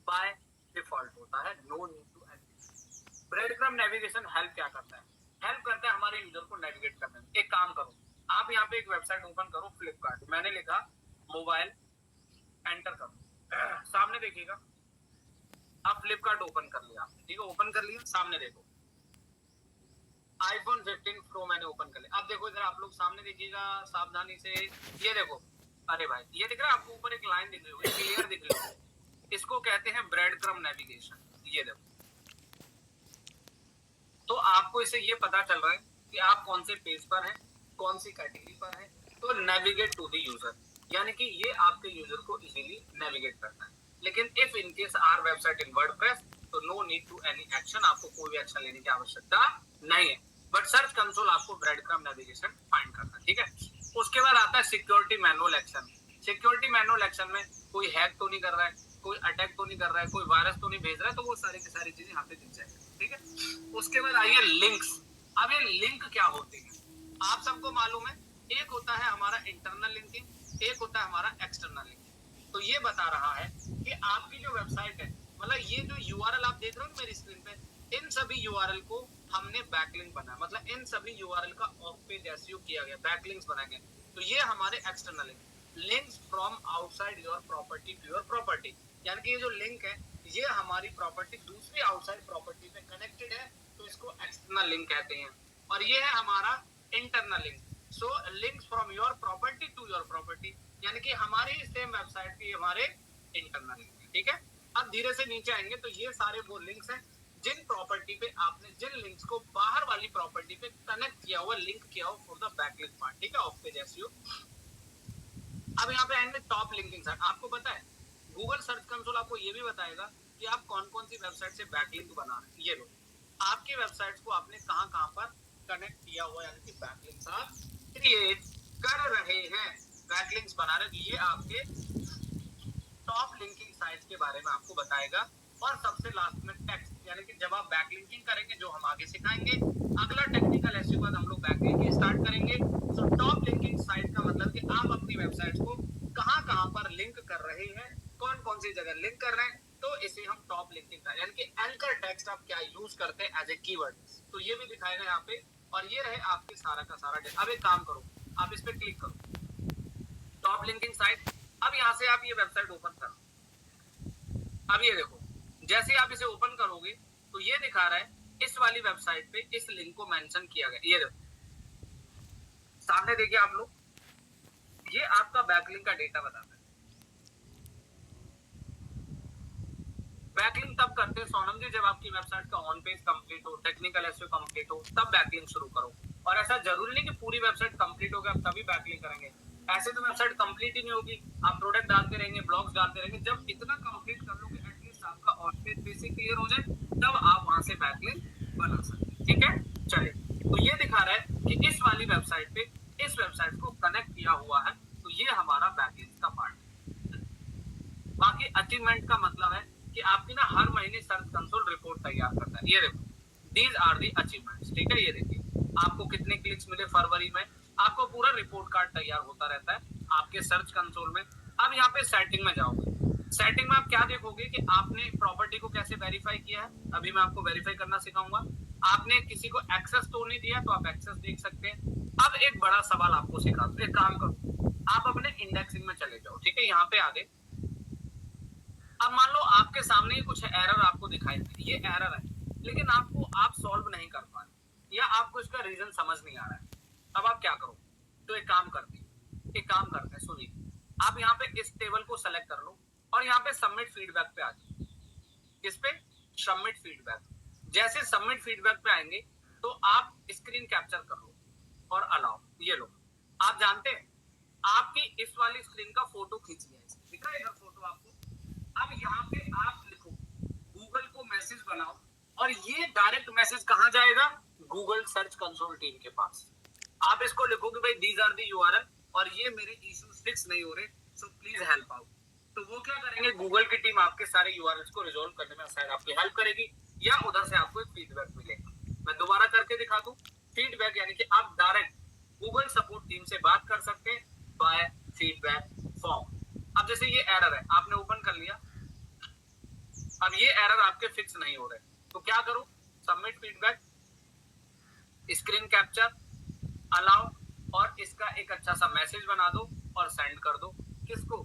बाय डिफॉल्ट होता है, no need to edit. Breadcrumb navigation help क्या करता है, हेल्प करता है हमारे यूजर को नेविगेट करने में। एक काम करो, आप यहाँ पे एक वेबसाइट ओपन करो, फ्लिपकार्ट, मैंने लिखा मोबाइल, एंटर करो, सामने देखिएगा, आप फ्लिपकार्ट ओपन कर लिया, ठीक है, ओपन कर लिया, सामने देखो आईफोन 15 प्रो मैंने ओपन कर लिया। अब देखो इधर आप लोग सामने देखिएगा सावधानी से, ये देखो, अरे भाई ये दिख रहा है आपको, ऊपर एक लाइन दिख रही होगी, क्लियर दिख रही होगी, इसको कहते हैं ब्रेड क्रम नेविगेशन, ये देखो। तो आपको इससे ये पता चल रहा है कि आप कौन से पेज पर हैं, कौन सी कैटेगरी पर हैं, तो नेविगेट टू द यूजर, यानी कि ये आपके यूजर को इजीली नेविगेट करता है। लेकिन if in case our website in WordPress, तो no need to any action, आपको कोई भी एक्शन लेने की आवश्यकता नहीं है, बट सर्च कंसोल आपको ब्रेड क्रम नेविगेशन फाइंड करना है, ठीक है। उसके बाद आता है security manual action. Security manual action में कोई हैक तो नहीं कर रहा है, कोई अटैक तो नहीं कर रहा है, कोई वायरस तो नहीं भेज रहा है, तो वो सारी की सारी चीजें यहाँ पे दिख जाएगी, ठीक है। उसके बाद आइए लिंक्स। अब ये लिंक क्या होते हैं, आप सबको मालूम है, एक होता है हमारा इंटरनल लिंकिंग, एक होता है हमारा एक्सटर्नल लिंकिंग। तो ये बता रहा है कि आपकी जो वेबसाइट है, मतलब ये जो यूआरएल आप देख रहे हो मेरी स्क्रीन पे, इन सभी यूआरएल को हमने बैकलिंक बनाया, मतलब इन सभी यूआरएल का ऑफ पेज एसईओ किया गया, बैकलिंक्स बनाए गए, तो ये हमारे external link. Links from outside your property to your property, यानी कि ये जो लिंक है ये हमारी प्रॉपर्टी दूसरी आउटसाइड प्रॉपर्टी पे कनेक्टेड है, तो इसको एक्सटर्नल लिंक कहते हैं। और ये है हमारा internal link. So links from your property to your property, यानी कि हमारी सेम वेबसाइट की हमारे इंटरनल लिंक, ठीक है। अब धीरे से नीचे आएंगे तो ये सारे वो लिंक्स हैं जिन प्रॉपर्टी पे आपने, जिन लिंक्स को बाहर वाली प्रॉपर्टी पे कनेक्ट किया हुआ, लिंक किया हुआ फॉर द बैकलिंक पार्ट, ठीक है, ऑफ पेज एसईओ। अब यहाँ पे आएंगे टॉप लिंकिंग साइट। आपको पता है गूगल सर्च कंसोल आपको ये भी बताएगा कि आप कौन कौन सी वेबसाइट से बैकलिंक बना रहे हैं। ये लो, आपकी वेबसाइट्स को आपने कहां कहां पर कनेक्ट किया हुआ, यानी कि बैकलिंक्स आप क्रिएट कर रहे हैं, बैकलिंक्स बना रहे हैं, ये आपके टॉप लिंकिंग साइट्स के बारे में आपको बताएगा। और सबसे लास्ट में टेक्स्ट, यानी कि जब आप बैकलिंकिंग करेंगे, जो हम आगे सिखाएंगे, अगला टेक्निकल एसईओ के बाद हम लोग बैकलिंकिंग स्टार्ट करेंगे। सो टॉप लिंकिंग साइट का मतलब कि आप अपनी वेबसाइट्स को कहां कहां पर लिंक कर रहे हैं, कौन कौन सी जगह लिंक कर रहे हैं, तो इसे हम टॉप लिंकिंग का, यानी कि एंकर टेक्स्ट आप क्या यूज करते हैं एज ए कीवर्ड, तो ये भी दिखाएगा यहाँ पे। और ये रहे आपके सारा का सारा डेटा। अब एक काम करो, आप इस पे क्लिक करो, टॉप लिंकिंग साइट। अब यहाँ से आप ये वेबसाइट ओपन करो, अब ये देखो, जैसे आप इसे ओपन करोगे तो ये दिखा रहा है इस वाली वेबसाइट पे इस लिंक को मेंशन किया गया, ये देखो सामने देखिए आप लोग, ये आपका बैकलिंक का डेटा बताता है। बैकलिंक तब करते हैं सोनम जी जब आपकी वेबसाइट का ऑन पेज कंप्लीट हो, टेक्निकल एसईओ कंप्लीट हो, तब बैकलिंक शुरू करो। और ऐसा जरूरी नहीं कि पूरी वेबसाइट कंप्लीट हो गया आप तभी बैकलिंक करेंगे, ऐसे तो वेबसाइट कंप्लीट ही नहीं होगी, आप प्रोडक्ट डालते रहेंगे, ब्लॉग्स डालते रहेंगे, जब इतना कंप्लीट कर लोगे एटलीस्ट आपका ऑन पेज बेसिक क्लियर हो जाए, तब आप वहां से बैकलिंक बना सकते हैं, ठीक है। चलिए, तो ये दिखा रहा है कि इस वाली वेबसाइट पे इस वेबसाइट को कनेक्ट किया हुआ है, तो ये हमारा बैकलिंक का पार्ट है। बाकी अचीवमेंट का मतलब है कि आपकी ना हर महीने सर्च कंसोल रिपोर्ट तैयार करता है, ये देखो, दीज आर दी अचीवमेंट्स, ठीक है। ये देखिए आपको कितने क्लिक्स मिले फरवरी में, आपको पूरा रिपोर्ट कार्ड तैयार होता रहता है आपके सर्च कंसोल में। अब यहाँ पे सेटिंग में जाओगे, सेटिंग में आप क्या देखोगे कि आपने प्रॉपर्टी को कैसे वेरीफाई किया है, अभी मैं आपको वेरीफाई करना सिखाऊंगा। आपने किसी को एक्सेस तो नहीं दिया तो आप एक्सेस देख सकते हैं। अब एक बड़ा सवाल आपको सिखा दो, एक काम करो, आप अपने इंडेक्सिंग में चले जाओ, ठीक है, यहाँ पे आगे। अब मान लो आपके सामने ही कुछ एरर आपको दिखाई दे, ये एरर है, लेकिन आप सॉल्व नहीं कर पा रहे या आपको इसका रीजन समझ नहीं आ रहा है, अब आप क्या करो, तो एक काम करते हैं, सुनिए, आप यहाँ पे इस टेबल को सेलेक्ट कर लो और यहाँ पे सबमिट फीडबैक पे आ जाओ। किस पे? Submit feedback. जैसे सबमिट फीडबैक पे आएंगे तो आप स्क्रीन कैप्चर कर लो और अलाउ, ये लो। आप जानते हैं आपकी इस वाली स्क्रीन का फोटो खींच लिया है, दिख रहा है इधर फोटो आपको। अब यहाँ पे आप लिखो, गूगल को मैसेज बनाओ और ये डायरेक्ट मैसेज कहाँ जाएगा? गूगल सर्च कंसोल टीम के पास। आप इसको लिखो कि भाई दीज आर दी यूआरएल और ये मेरे इश्यूज फिक्स नहीं हो रहे, सो प्लीज हेल्प आउट। तो वो क्या करेंगे? गूगल की टीम आपके सारे यूआरएल्स को रिजॉल्व करने में शायद आपकी हेल्प करेगी या उधर से आपको एक फीडबैक मिलेगा। मैं दोबारा करके दिखा दूं। फीडबैक यानी कि आप डायरेक्ट गूगल सपोर्ट टीम से बात कर सकते हैं बाय फीडबैक फॉर्म। अब जैसे ये एरर है, आपने ओपन कर लिया, अब ये एरर आपके फिक्स नहीं हो रहे, तो क्या करो? Submit feedback, screen capture, allow और इसका एक अच्छा सा मैसेज बना दो और सेंड कर दो। किसको?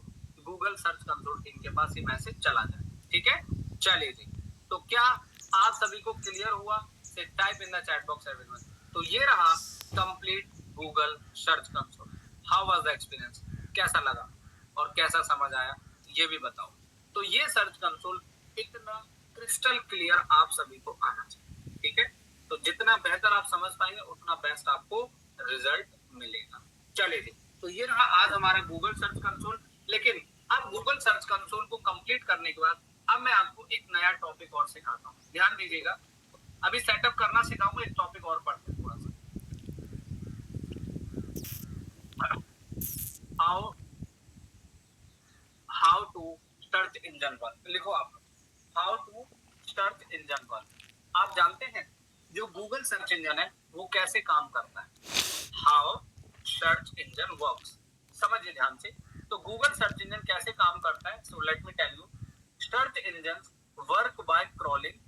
गूगल सर्च कंसोल टीम के पास ये मैसेज चला जाए। ठीक है, चलिए जी। तो क्या आप सभी को क्लियर हुआ? से type in the chat box everyone. तो ये रहा complete Google search console. How was the experience? कैसा लगा और कैसा समझ आया ये भी बताओ। तो ये सर्च कंसोल इतना क्रिस्टल क्लियर आप सभी को आना चाहिए। ठीक है, तो जितना बेहतर आप समझ पाएंगे उतना बेस्ट आपको रिजल्ट मिलेगा। चलिए जी, तो ये रहा आज हमारा गूगल सर्च कंसोल। लेकिन अब गूगल सर्च कंसोल को कंप्लीट करने के बाद अब मैं आपको एक नया टॉपिक और सिखाता हूँ। ध्यान दीजिएगा, अभी सेटअप करना सिखाऊंगा, एक टॉपिक और पढ़ते हैं थोड़ा सा। How to search engine work. लिखो आप, how to search engine work. आप जानते हैं जो गूगल सर्च इंजन है वो कैसे काम करता है? हाउ सर्च इंजन वर्क्स, समझिए ध्यान से। तो गूगल सर्च इंजन कैसे काम करता है? So let me tell you. Search engine work by crawling,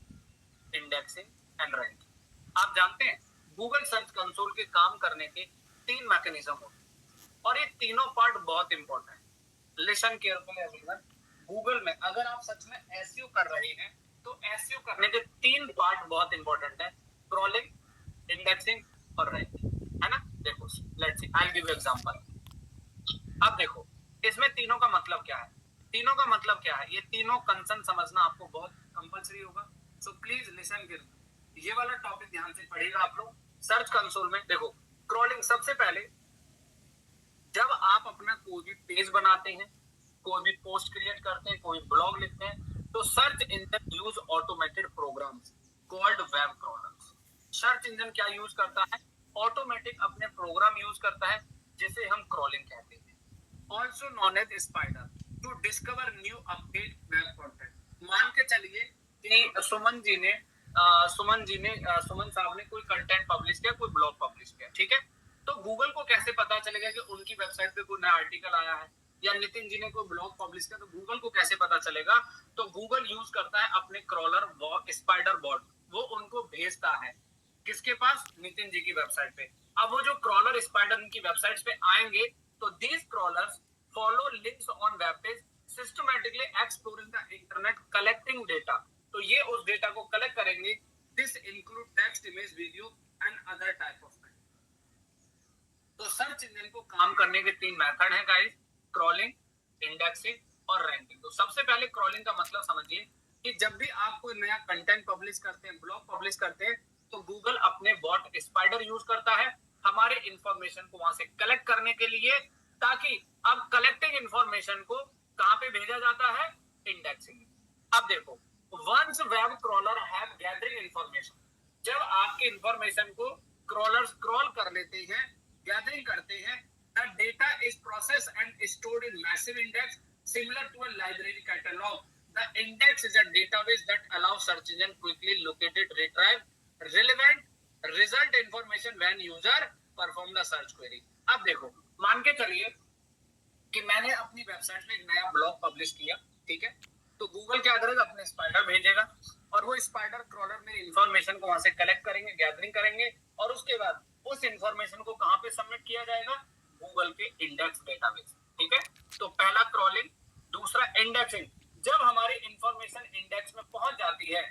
indexing and ranking. आप जानते हैं गूगल सर्च कंसोल के काम करने के 3 मैकेनिज्म होते हैं और ये तीनों पार्ट बहुत इंपॉर्टेंट है। Listen carefully everyone. गूगल में अगर आप सच में एसईओ कर रहे हैं तो एसईओ करने के 3 पार्ट बहुत इंपॉर्टेंट है, क्रॉलिंग, इंडेक्सिंग और रैंकिंग, है ना? देखो, let's see, I will give you example. अब देखो इसमें तीनों का मतलब क्या है? तीनों का मतलब क्या है? ये तीनों कंसर्न समझना आपको बहुत कंपलसरी होगा। सो प्लीज लिसन केयरफुली, ये वाला टॉपिक ध्यान से पढ़िएगा आप लोग। सर्च कंसोल में देखो, क्रॉलिंग सबसे पहले, जब आप अपना कोई भी पेज बनाते हैं, कोई भी पोस्ट क्रिएट करते हैं, कोई ब्लॉग लिखते हैं, तो search engine use automated programs called web crawlers. Search engine क्या यूज करता है? ऑटोमेटिक अपने प्रोग्राम यूज करता है जिसे हम क्रॉलिंग कहते हैं, also known as spider, to discover new update web content. मान के चलिए कि सुमन साहब ने कोई कंटेंट पब्लिश किया, कोई ब्लॉग पब्लिश किया, ठीक है? तो गूगल को कैसे पता चलेगा कि उनकी वेबसाइट पे कोई नया आर्टिकल आया है? या नितिन जी ने कोई ब्लॉग पब्लिश किया, तो गूगल को कैसे पता चलेगा? तो गूगल यूज करता है अपने क्रॉलर स्पाइडर बॉट, वो उनको भेजता है किसके पास? नितिन जी की वेबसाइट पे। अब वो जो क्रॉलर स्पाइडर उनकी वेबसाइट पे आएंगे तो these crawlers follow links on web page, systematically exploring the internet, collecting data. तो ये उस डेटा को कलेक्ट करेंगे। This include text, image, video and other type of. तो सर्च इंजन को काम करने के 3 मेथड हैं गाइस, क्रॉलिंग, इंडेक्सिंग और रैंकिंग। तो सबसे पहले क्रॉलिंग का मतलब समझिए कि जब भी आप कोई नया कंटेंट पब्लिश करते हैं, ब्लॉग पब्लिश करते हैं, तो गूगल अपने बॉट स्पाइडर यूज करता है हमारे इंफॉर्मेशन को वहां से कलेक्ट करने के लिए, ताकि अब कलेक्टिंग इंफॉर्मेशन को कहां पे भेजा जाता है? इंडेक्सिंग। अब देखो, once web crawler have gathering information, जब आपके इंफॉर्मेशन को क्रॉलर स्क्रॉल कर लेते हैं, गैदरिंग करते हैं, the data is processed and stored in massive index similar to a library catalog. The index is a database that allows search engine quickly located, retrieve relevant result information when user perform the search query. अब देखो, मान के चलिए कि मैंने अपनी वेबसाइट पे एक नया ब्लॉग पब्लिश किया, ठीक है? तो गूगल क्या करेगा? अपने स्पाइडर भेजेगा और वो स्पाइडर क्रॉलर मेरी इंफॉर्मेशन को वहां से कलेक्ट करेंगे, गैदरिंग करेंगे और उसके बाद उस इंफॉर्मेशन को कहां पे सबमिट किया जाएगा? गूगल के इंडेक्स डेटाबेस, ठीक है? तो पहला क्रॉलिंग, दूसरा इंडेक्सिंग। जब हमारी इंफॉर्मेशन इंडेक्स में पहुंच जाती है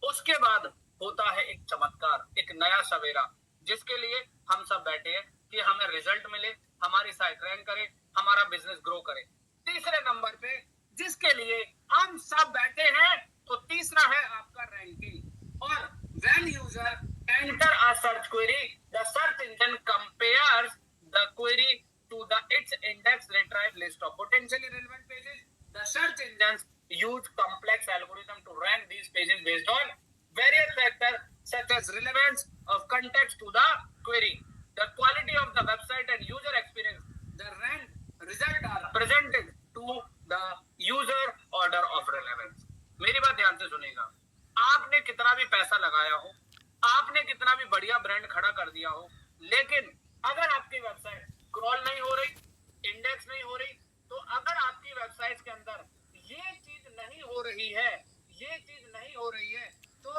उसके बाद होता है एक चमत्कार, एक नया सवेरा, जिसके लिए हम सब बैठे हैं कि हमें रिजल्ट मिले, हमारी साइट रैंक करे, हमारा बिजनेस ग्रो करे। तीसरे नंबर पे जिसके लिए हम सब बैठे हैं, तो तीसरा है use complex algorithm to rank these pages based on various factors such as relevance of context to the query, the quality of the website and user experience. The ranked results are presented to the user order of relevance. मेरी बात ध्यान से सुनिएगा। आपने कितना भी पैसा लगाया हो, आपने कितना भी बढ़िया ब्रांड खड़ा कर दिया हो, लेकिन अगर आपकी वेबसाइट क्रॉल नहीं हो रही, इंडेक्स नहीं हो रही, तो अगर आपकी वेबसाइट के अंदर ये चीज नहीं हो रही है, ये चीज नहीं हो रही है, तो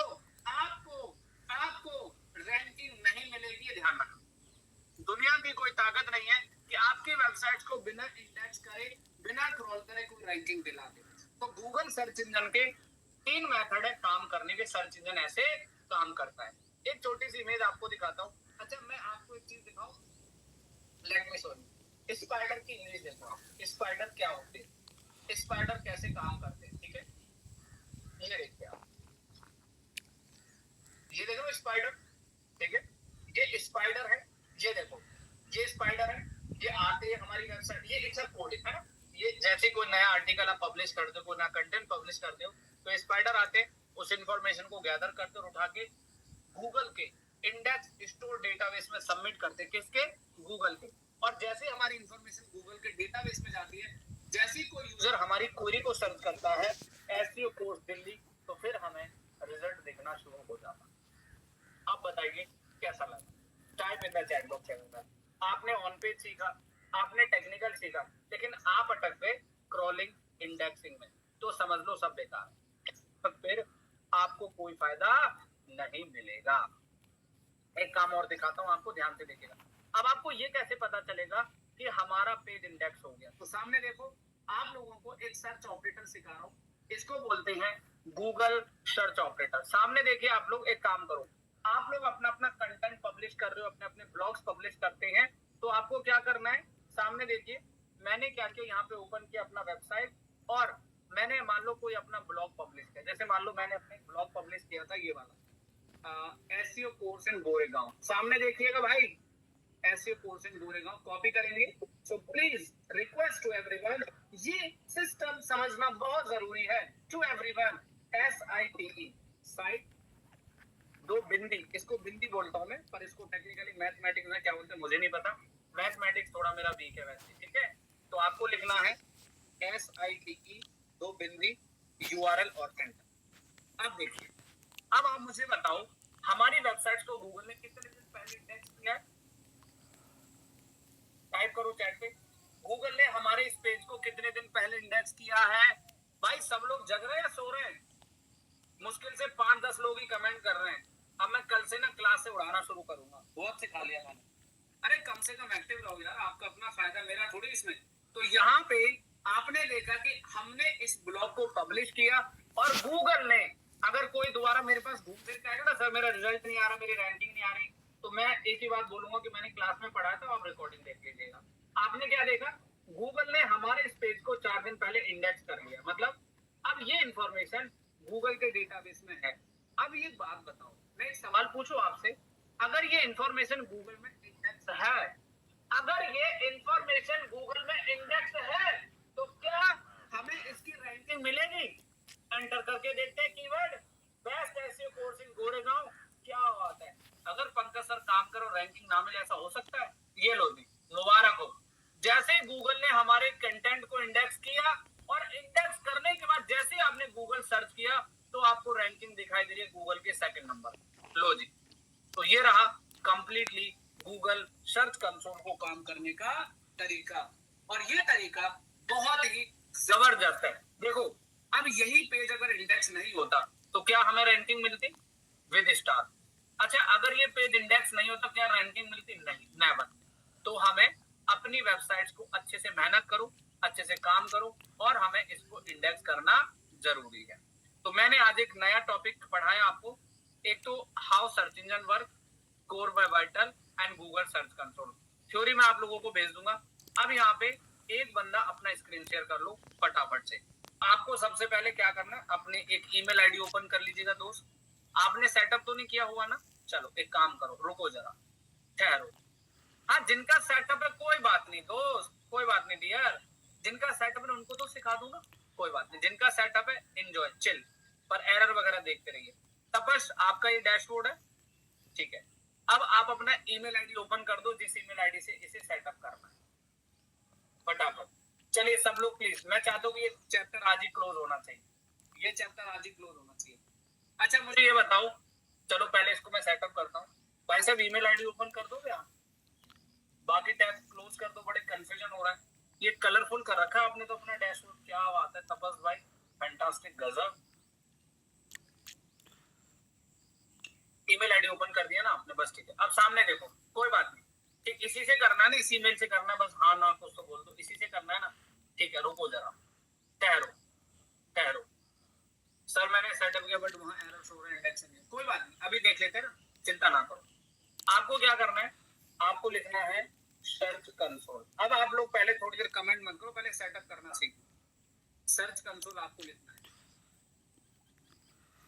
आपको आपको रैंकिंग नहीं मिलेगी। ध्यान रखना, दुनिया की कोई ताकत नहीं है कि आपकी वेबसाइट को बिना इंडेक्स करे, बिना क्रॉल करे कोई रैंकिंग दिला दे। तो गूगल सर्च इंजन के 3 मेथड है काम करने के। सर्च इंजन ऐसे काम करता है। एक छोटी सी इमेज आपको दिखाता हूँ। अच्छा, मैं आपको एक चीज दिखाऊं, let me show you. Spider की इमेज देखो आप। स्पाइडर क्या होते हैं, स्पाइडर कैसे काम करते हैं, ठीक है। ये देखिए आप, ये देखो स्पाइडर, ठीक है। ये स्पाइडर है, ये देखो ये स्पाइडर है। ये आते हैं हमारी वेबसाइट, ये इट्स अ कोड है ना। ये जैसे कोई नया आर्टिकल आप पब्लिश करते हो, कोई नया कंटेंट पब्लिश करते हो, तो स्पाइडर आते हैं, उस इंफॉर्मेशन को गैदर करते और उठा के गूगल के इंडेक्स स्टोर डेटाबेस में सबमिट करते। किसके? गूगल के। और जैसे हमारी इंफॉर्मेशन गूगल के डेटाबेस में जाती है, जैसे कोई यूजर हमारी क्वेरी को सर्च करता है एसईओ कोर्स दिल्ली, तो फिर हमें रिजल्ट दिखना शुरू हो जाता है। आप बताइए कैसा लगा? Type in the chat box के अंदर। आपने ऑन पेज सीखा, आपने टेक्निकल सीखा, लेकिन आप अटक गए क्रॉलिंग, इंडेक्सिंग में, तो समझ लो सब बेकार है। तो फिर आपको कोई फायदा नहीं मिलेगा। एक काम और दिखाता हूं आपको, ध्यान से देखिएगा। अब आपको ये कैसे पता चलेगा कि हमारा पेज इंडेक्स हो गया? तो सामने देखो, आप लोगों को एक सर्च ऑपरेटर सिखा रहा हूं, इसको बोलते हैं गूगल सर्च ऑपरेटर। सामने देखिए, आप लोग एक काम करो, आप लोग अपना अपना कंटेंट पब्लिश कर रहे हो, अपने अपने ब्लॉग्स पब्लिश करते हैं, तो आपको क्या करना है? सामने देखिए, मैंने क्या किया, यहाँ पे ओपन किया अपना वेबसाइट और मैंने मान लो कोई अपना ब्लॉग पब्लिश किया। जैसे मान लो मैंने अपने ब्लॉग पब्लिश किया था, ये वाला एसईओ कोर्स इन गोरेगांव। सामने देखिएगा भाई, SEO course in Goregaon, copy करेंगे। So please request to everyone, ये सिस्टम समझना बहुत जरूरी है। टू एवरीवन, SITE साइट, दो बिंदी, इसको बिंदी बोलता हूं मैं, पर इसको टेक्निकली मैथमेटिक्स में क्या बोलते हैं मुझे नहीं पता। मैथमेटिक्स थोड़ा मेरा वीक है वैसे, ठीक है। तो आपको लिखना है SITE, दो बिंदी, URL और एंटर। अब देखिए, अब आप मुझे बताओ, हमारी वेबसाइट को गूगल ने कितने दिन पहले इंडेक्स किया है? टाइप करो चैट पे, गूगल ने हमारे इस पेज को कितने दिन पहले इंडेक्स किया है? भाई सब लोग जग रहे हैं, सो रहे हैं? मुश्किल से 5-10 लोग ही कमेंट कर रहे हैं। अब मैं कल से ना क्लास से उड़ाना शुरू करूंगा, बहुत सिखा लिया मैंने। अरे कम से कम एक्टिव रहो यार, आपका अपना फायदा, मेरा थोड़ी इसमें। तो यहाँ पे आपने देखा कि हमने इस ब्लॉग को पब्लिश किया और गूगल ने, अगर कोई दोबारा मेरे पास घूम फिर के आएगा ना, सर मेरा रिजल्ट नहीं आ रहा, मेरी रैंकिंग नहीं आ रही, तो मैं एक ही बात बोलूंगा कि मैंने क्लास में पढ़ाया था, आप रिकॉर्डिंग देख लीजिएगा। आपने क्या देखा? गूगल ने हमारे इस पेज को 4 दिन पहले इंडेक्स कर लिया। मतलब अब ये इंफॉर्मेशन गूगल के डेटाबेस में है। अब ये बात बताओ, मैं एक सवाल पूछूं आपसे, अगर ये इंफॉर्मेशन गूगल में इंडेक्स है, अगर ये इंफॉर्मेशन गूगल में इंडेक्स है, तो क्या हमें इसकी रैंकिंग मिलेगी? एंटर करके देखते हैं keyword best SEO course in Goregaon, क्या बात है। अगर पंकज सर काम करो रैंकिंग ना मिले, ऐसा हो सकता है? ये लो जी, मुबारक हो। जैसे गूगल ने हमारे कंटेंट को इंडेक्स किया और इंडेक्स करने के बाद जैसे आपने गूगल सर्च किया, तो आपको रैंकिंग दिखाई दे रही है गूगल के 2nd नंबर। लो जी, तो ये रहा कंप्लीटली गूगल सर्च कंसोल को काम करने का तरीका, और ये तरीका बहुत ही जबरदस्त है। देखो, अब यही पेज अगर इंडेक्स नहीं होता तो क्या हमें रैंकिंग मिलती? With star. अच्छा, अगर ये पेज इंडेक्स नहीं होता क्या रैंकिंग मिलती? नहीं, नेवर। तो हमें अपनी वेबसाइट्स को अच्छे से मेहनत करो, अच्छे से काम करो, और हमें इसको इंडेक्स करना जरूरी है। तो मैंने आज एक नया टॉपिक पढ़ाया आपको, एक तो how search engine work, core by vital and Google search console. Theory में आप लोगों को भेज दूंगा। अब यहाँ पे एक बंदा अपना स्क्रीन शेयर कर लो फटाफट से। आपको सबसे पहले क्या करना है, अपनी एक ईमेल आईडी ओपन कर लीजिएगा दोस्त। आपने सेटअप तो नहीं किया हुआ ना? चलो एक काम करो, रुको जरा, ठहरो। हाँ, जिनका सेटअप है कोई बात नहीं दोस्त, कोई बात नहीं डियर, जिनका सेटअप है उनको तो सिखा दूंगा। कोई बात नहीं, जिनका सेटअप है एंजॉय चिल, पर एरर वगैरह देखते रहिए। तपस आपका ये डैशबोर्ड है, ठीक है। अब आप अपना ईमेल आईडी ओपन कर दो, जिस ईमेल आईडी से इसे सेटअप करना है फटाफट। चलिए सब लोग प्लीज, मैं चाहता हूँ कि ये चैप्टर आज ही क्लोज होना चाहिए, ये चैप्टर आज ही क्लोज होना चाहिए। अच्छा मुझे ये बताओ, चलो पहले इसको मैं सेटअप करता हूँ। भाई साहब ईमेल आईडी ओपन कर दो क्या, बाकी टैब क्लोज कर दो, बड़े कंफ्यूजन हो रहा है। ये कलरफुल कर रखा है आपने तो अपना डैशबोर्ड, क्या बात है तपस भाई, फैंटास्टिक, गजब। ईमेल आईडी ओपन कर दिया ना आपने, बस ठीक है। अब सामने देखो, कोई बात नहीं, ठीक इसी से करना है ना, इसी मेल से करना है, बस हाँ ना कुछ तो बोल दो, इसी से करना है ना, ठीक है। रुको जरा, ठहरो ठहरो, सर मैंने सेटअप किया बट वहाँ एरर शो रहा है, इंडेक्स नहीं, कोई बात नहीं, अभी देख लेते हैं ना, चिंता ना करो। आपको क्या करना है, आपको लिखना है सर्च कंसोल। अब आप लोग पहले थोड़ी देर कमेंट मत करो, पहले सेटअप करना सीखो। सर्च कंसोल आपको लिखना है।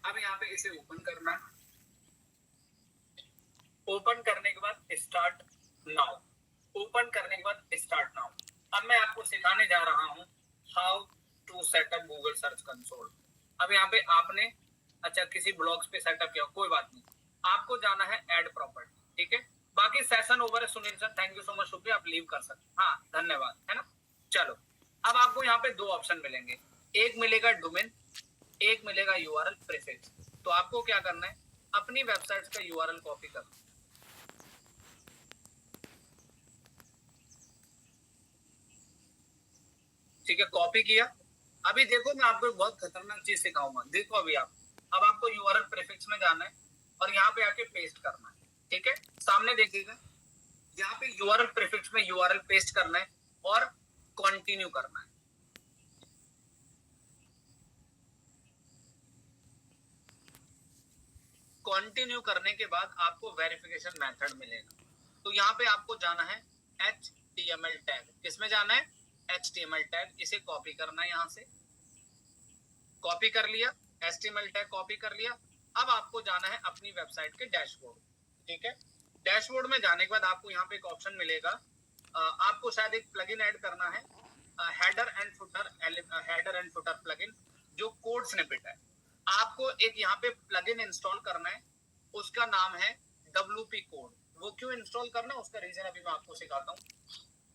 अब यहाँ पे इसे ओपन करना है, ओपन करने के बाद स्टार्ट नाउ, ओपन करने के बाद स्टार्ट नाउ। अब मैं आपको सिखाने जा रहा हूँ how to set up Google search console. अब यहाँ पे आपने अच्छा किसी ब्लॉग्स पे सेटअप किया, कोई बात नहीं, आपको जाना है ऐड प्रॉपर्टी, ठीक है। बाकी सेशन ओवर है Sunil sir, thank you so much, शुक्रिया, आप लीव कर सकते, हाँ धन्यवाद, है ना। चलो अब आपको यहाँ पे दो ऑप्शन मिलेंगे, एक मिलेगा डोमेन, एक मिलेगा यूआरएल प्रीफिक्स। तो आपको क्या करना है, अपनी वेबसाइट का यूआरएल कॉपी करना, ठीक है, कॉपी किया। अभी देखो मैं आपको एक बहुत खतरनाक चीज सिखाऊंगा, देखो अभी आप, अब आपको यूआरएल प्रीफिक्स में जाना है और यहाँ पे आके पेस्ट करना है, ठीक है। सामने देखिएगा, यहाँ पे यूआरएल प्रीफिक्स में यूआरएल पेस्ट करना है और कंटिन्यू करना है। कंटिन्यू करने के बाद आपको वेरिफिकेशन मेथड मिलेगा, तो यहाँ पे आपको जाना है HTML टैग, किसमें जाना है, HTML टैग, इसे कॉपी करना है, यहाँ से कॉपी कर लिया, HTML टैग कॉपी कर लिया। अब आपको जाना है अपनी वेबसाइट के डैशबोर्ड, ठीक है। डैशबोर्ड में जाने के बाद आपको यहाँ पे एक ऑप्शन मिलेगा, आपको शायद एक प्लगइन ऐड करना है, हेडर एंड फुटर प्लगइन, जो कोड स्निपेट है। आपको एक यहाँ पे प्लगइन इंस्टॉल करना है, उसका नाम है WP कोड। वो क्यों इंस्टॉल करना है उसका रीजन अभी मैं आपको सिखाता हूँ।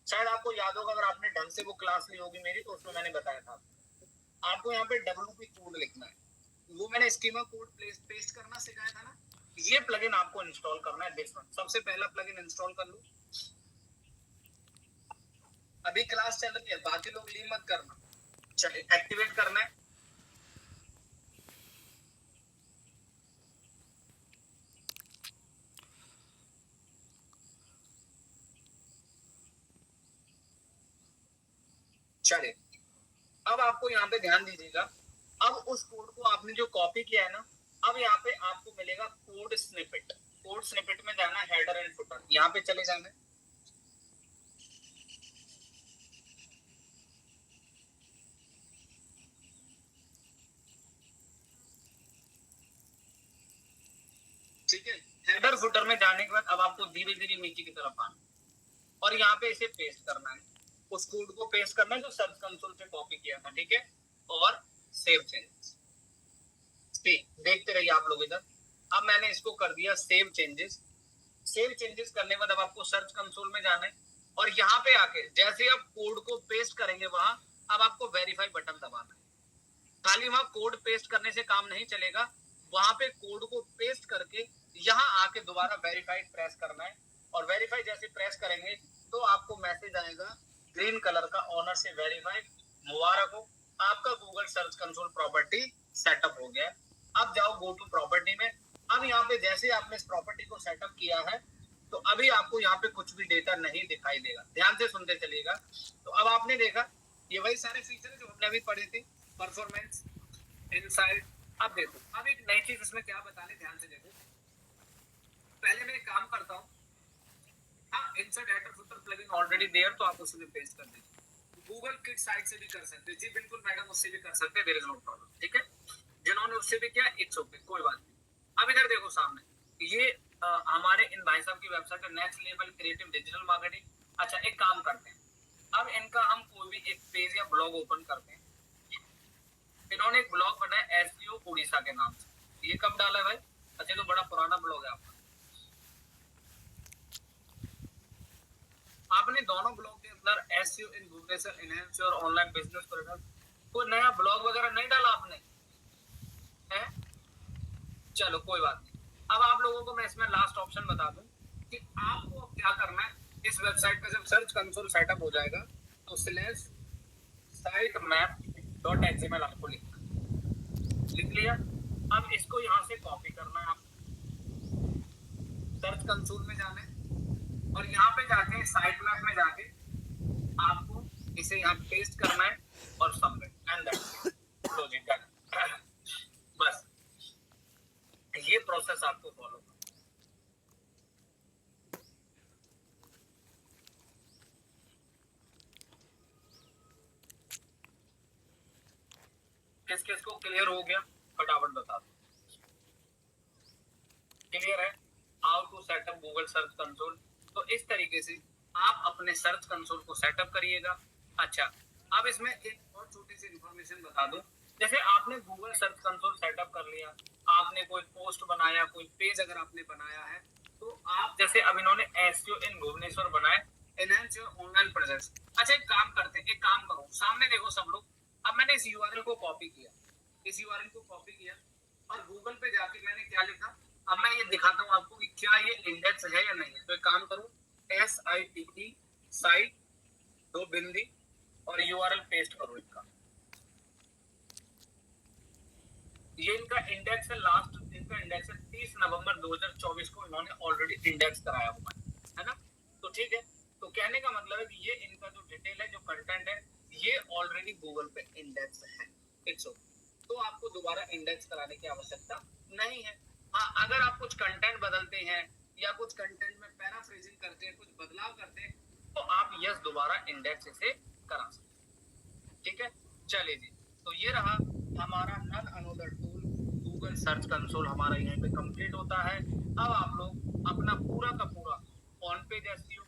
शायद आपको याद होगा, अगर आपने ढंग से वो क्लास ली होगी मेरी, तो उसमें मैंने बताया था आपको यहाँ पे WP कोड लिखना है, वो मैंने स्कीमा कोड पेस्ट करना सिखाया था ना, ये प्लगइन आपको इंस्टॉल करना है। देखो सबसे पहला प्लगइन इंस्टॉल कर लो, अभी क्लास चल रही है, बाकी लोग लीव मत करना। चलिए एक्टिवेट करना है, चलिए अब आपको यहाँ पे ध्यान दीजिएगा, अब उस कोड को आपने जो कॉपी किया है ना, अब यहाँ पे आपको मिलेगा कोड स्निपेट, कोड स्निपेट में जाना है, हेडर एंड फुटर, यहाँ पे चले जाना है। ठीक है, हेडर फुटर में जाने के बाद अब आपको धीरे धीरे नीचे की तरफ आना और यहाँ पे इसे पेस्ट करना है, उस कोड को पेस्ट करना है जो सर्च कंसोल पे कॉपी किया था, ठीक है। और सेव चेंजेस, देखते रहिए आप लोग इधर। अब मैंने इसको कर दिया सेव चेंजेस, सेव चेंजेस करने के बाद अब आपको सर्च कंसोल में जाना है और यहाँ पे आके जैसे आप कोड को पेस्ट करेंगे वहां, अब आपको वेरीफाई बटन दबाना है। खाली वहां कोड पेस्ट करने से काम नहीं चलेगा, वहां पे कोड को पेस्ट करके यहाँ आके दोबारा वेरीफाई प्रेस करना है, और वेरीफाई जैसे प्रेस करेंगे तो आपको मैसेज आएगा ग्रीन कलर का, ऑनर से वेरीफाई, मुबारक हो, आपका Google search console property setup हो गया। अब जाओ गो टू प्रॉपर्टी में। अब यहाँ पे जैसे आपने इस प्रॉपर्टी को सेटअप किया है, तो अभी आपको यहाँ पे कुछ भी डेटा नहीं दिखाई देगा, ध्यान से सुनते चलिएगा। तो अब आपने देखा ये वही सारे फीचर है जो हमने अभी पढ़े थे, परफॉर्मेंस, इनसाइड। अब देखो, अब एक नई चीज इसमें क्या बताने, ध्यान से देखो। पहले मैं एक काम करता हूँ, हाँ insert header footer plugin already there, तो आप उसे भी पेस्ट कर दीजिए। गूगल किट साइट से भी कर सकते हैं जी, बिल्कुल मैडम, उससे भी कर सकते हैं, देयर इज नो प्रॉब्लम, ठीक है। जिन्होंने उससे भी किया इट्स ओके, कोई बात नहीं। अब इधर देखो सामने, ये हमारे इन भाई साहब की वेबसाइट है, next level creative digital marketing. अच्छा एक काम करते हैं, अब इनका हम कोई भी एक पेज या ब्लॉग ओपन करते हैं, इन्होंने एक ब्लॉग बनाया एसईओ उड़ीसा के नाम से। ये कब डाला है भाई? अच्छा तो बड़ा पुराना ब्लॉग है आपका। आपने दोनों ब्लॉग के अंदर SEO in Bhubaneswar enhance your online business product, कोई नया ब्लॉग वगैरह नहीं डाला आपने है? चलो कोई बात नहीं। अब आप लोगों को मैं इसमें लास्ट ऑप्शन बता दूं कि आपको अब क्या करना है। इस वेबसाइट का जब सर्च कंसोल सेटअप हो जाएगा तो slash site map dot XML आपको लिख लिया। अब इसको यहाँ से कॉपी करना है, आप सर्च कंसोल में जाना है और यहाँ पे जाके साइट मैप में जाके आपको इसे यहाँ पेस्ट करना है और सबमिट एंड दैट्स लो जी डन। बस ये प्रोसेस आपको फॉलो करना। किस किस को क्लियर हो गया फटाफट बता दो। क्लियर है? How to set up Google search console. तो इस तरीके से आप अपने सर्च कंसोल को सेटअप करिएगा। अच्छा अब इसमें एक और छोटी सी इंफॉर्मेशन बता दूं। जैसे आपने गूगल सर्च कंसोल सेटअप कर लिया, आपने कोई पोस्ट बनाया, कोई पेज अगर आपने बनाया है, तो आप जैसे अब इन्होंने एसईओ इन भुवनेश्वर बनाए एनहांस योर ऑनलाइन प्रेजेंस। अच्छा एक काम करते हैं, एक काम करो सामने देखो सब लोग। अब मैंने इस यूआरएल को कॉपी किया, इस यूआरएल को कॉपी किया और गूगल पे जाके मैंने क्या लिखा, अब मैं ये दिखाता हूँ आपको कि क्या ये इंडेक्स है या नहीं है। तो एक काम करूँ, SITE साइट दो बिंदी और यूआरएल पेस्ट करो इनका। ये इनका इंडेक्स है, लास्ट इनका इंडेक्स है 30 नवंबर 2024 को इन्होंने ऑलरेडी इंडेक्स कराया हुआ है ना। तो ठीक है, तो कहने का मतलब है कि ये इनका जो डिटेल है, जो कंटेंट है, ये ऑलरेडी गूगल पे इंडेक्स है। इट्स ओके, तो आपको दोबारा इंडेक्स कराने की आवश्यकता नहीं है। हाँ अगर आप कुछ कंटेंट बदलते हैं या कुछ कंटेंट में पैराफ्रेजिंग करते हैं, कुछ बदलाव करते हैं, तो आप यस दोबारा इंडेक्स इसे करा सकते। ठीक है चलिए जी, तो ये रहा हमारा none another tool Google search console हमारा यहीं पे कंप्लीट होता है। अब आप लोग अपना पूरा का पूरा on page SEO,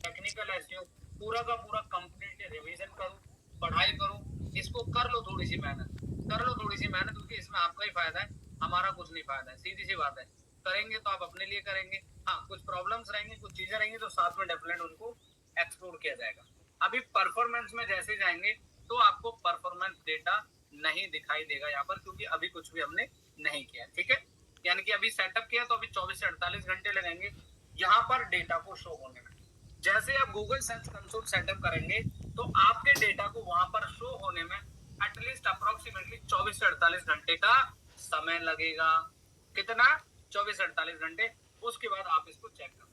technical SEO पूरा का पूरा कंप्लीट रिवीजन करो, पढ़ाई करो, इसको कर लो थोड़ी सी मेहनत, कर लो थोड़ी सी मेहनत, क्योंकि इसमें आपका ही फायदा है, हमारा कुछ नहीं फायदा है। सीधी सी बात है, करेंगे तो आप अपने लिए करेंगे। हाँ कुछ प्रॉब्लम्स रहेंगे, कुछ चीजें रहेंगी तो साथ में डेफिनेट उनको एक्सप्लोर किया जाएगा। अभी परफॉर्मेंस में जैसे जाएंगे तो आपको परफॉर्मेंस डेटा नहीं दिखाई देगा यहाँ पर, क्योंकि अभी कुछ भी हमने नहीं किया। ठीक है, यानी कि अभी सेटअप किया तो अभी 24 से 48 घंटे लगेंगे यहाँ पर डेटा को शो होने में। जैसे आप गूगल सर्च कंसोल सेटअप करेंगे तो आपके डेटा को वहां पर शो होने में एटलीस्ट अप्रोक्सीमेटली 24 से 48 घंटे का समय लगेगा। कितना? 24 से 48 घंटे। उसके बाद आप इसको चेक करो।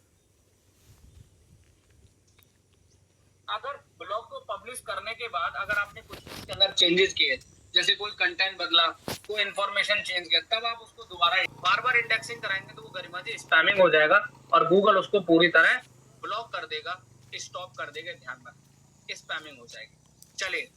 अगर ब्लॉग को पब्लिश करने के बाद अगर आपने कुछ इसके अंदर चेंजेस किए, जैसे कोई कंटेंट बदला, कोई इन्फॉर्मेशन चेंज किया, तब आप उसको दोबारा बार बार इंडेक्सिंग कराएंगे तो वो गरिमा जी स्पैमिंग हो जाएगा और गूगल उसको पूरी तरह ब्लॉक कर देगा, स्टॉप कर देगा। ध्यान रखें, स्पैमिंग हो जाएगी। चलिए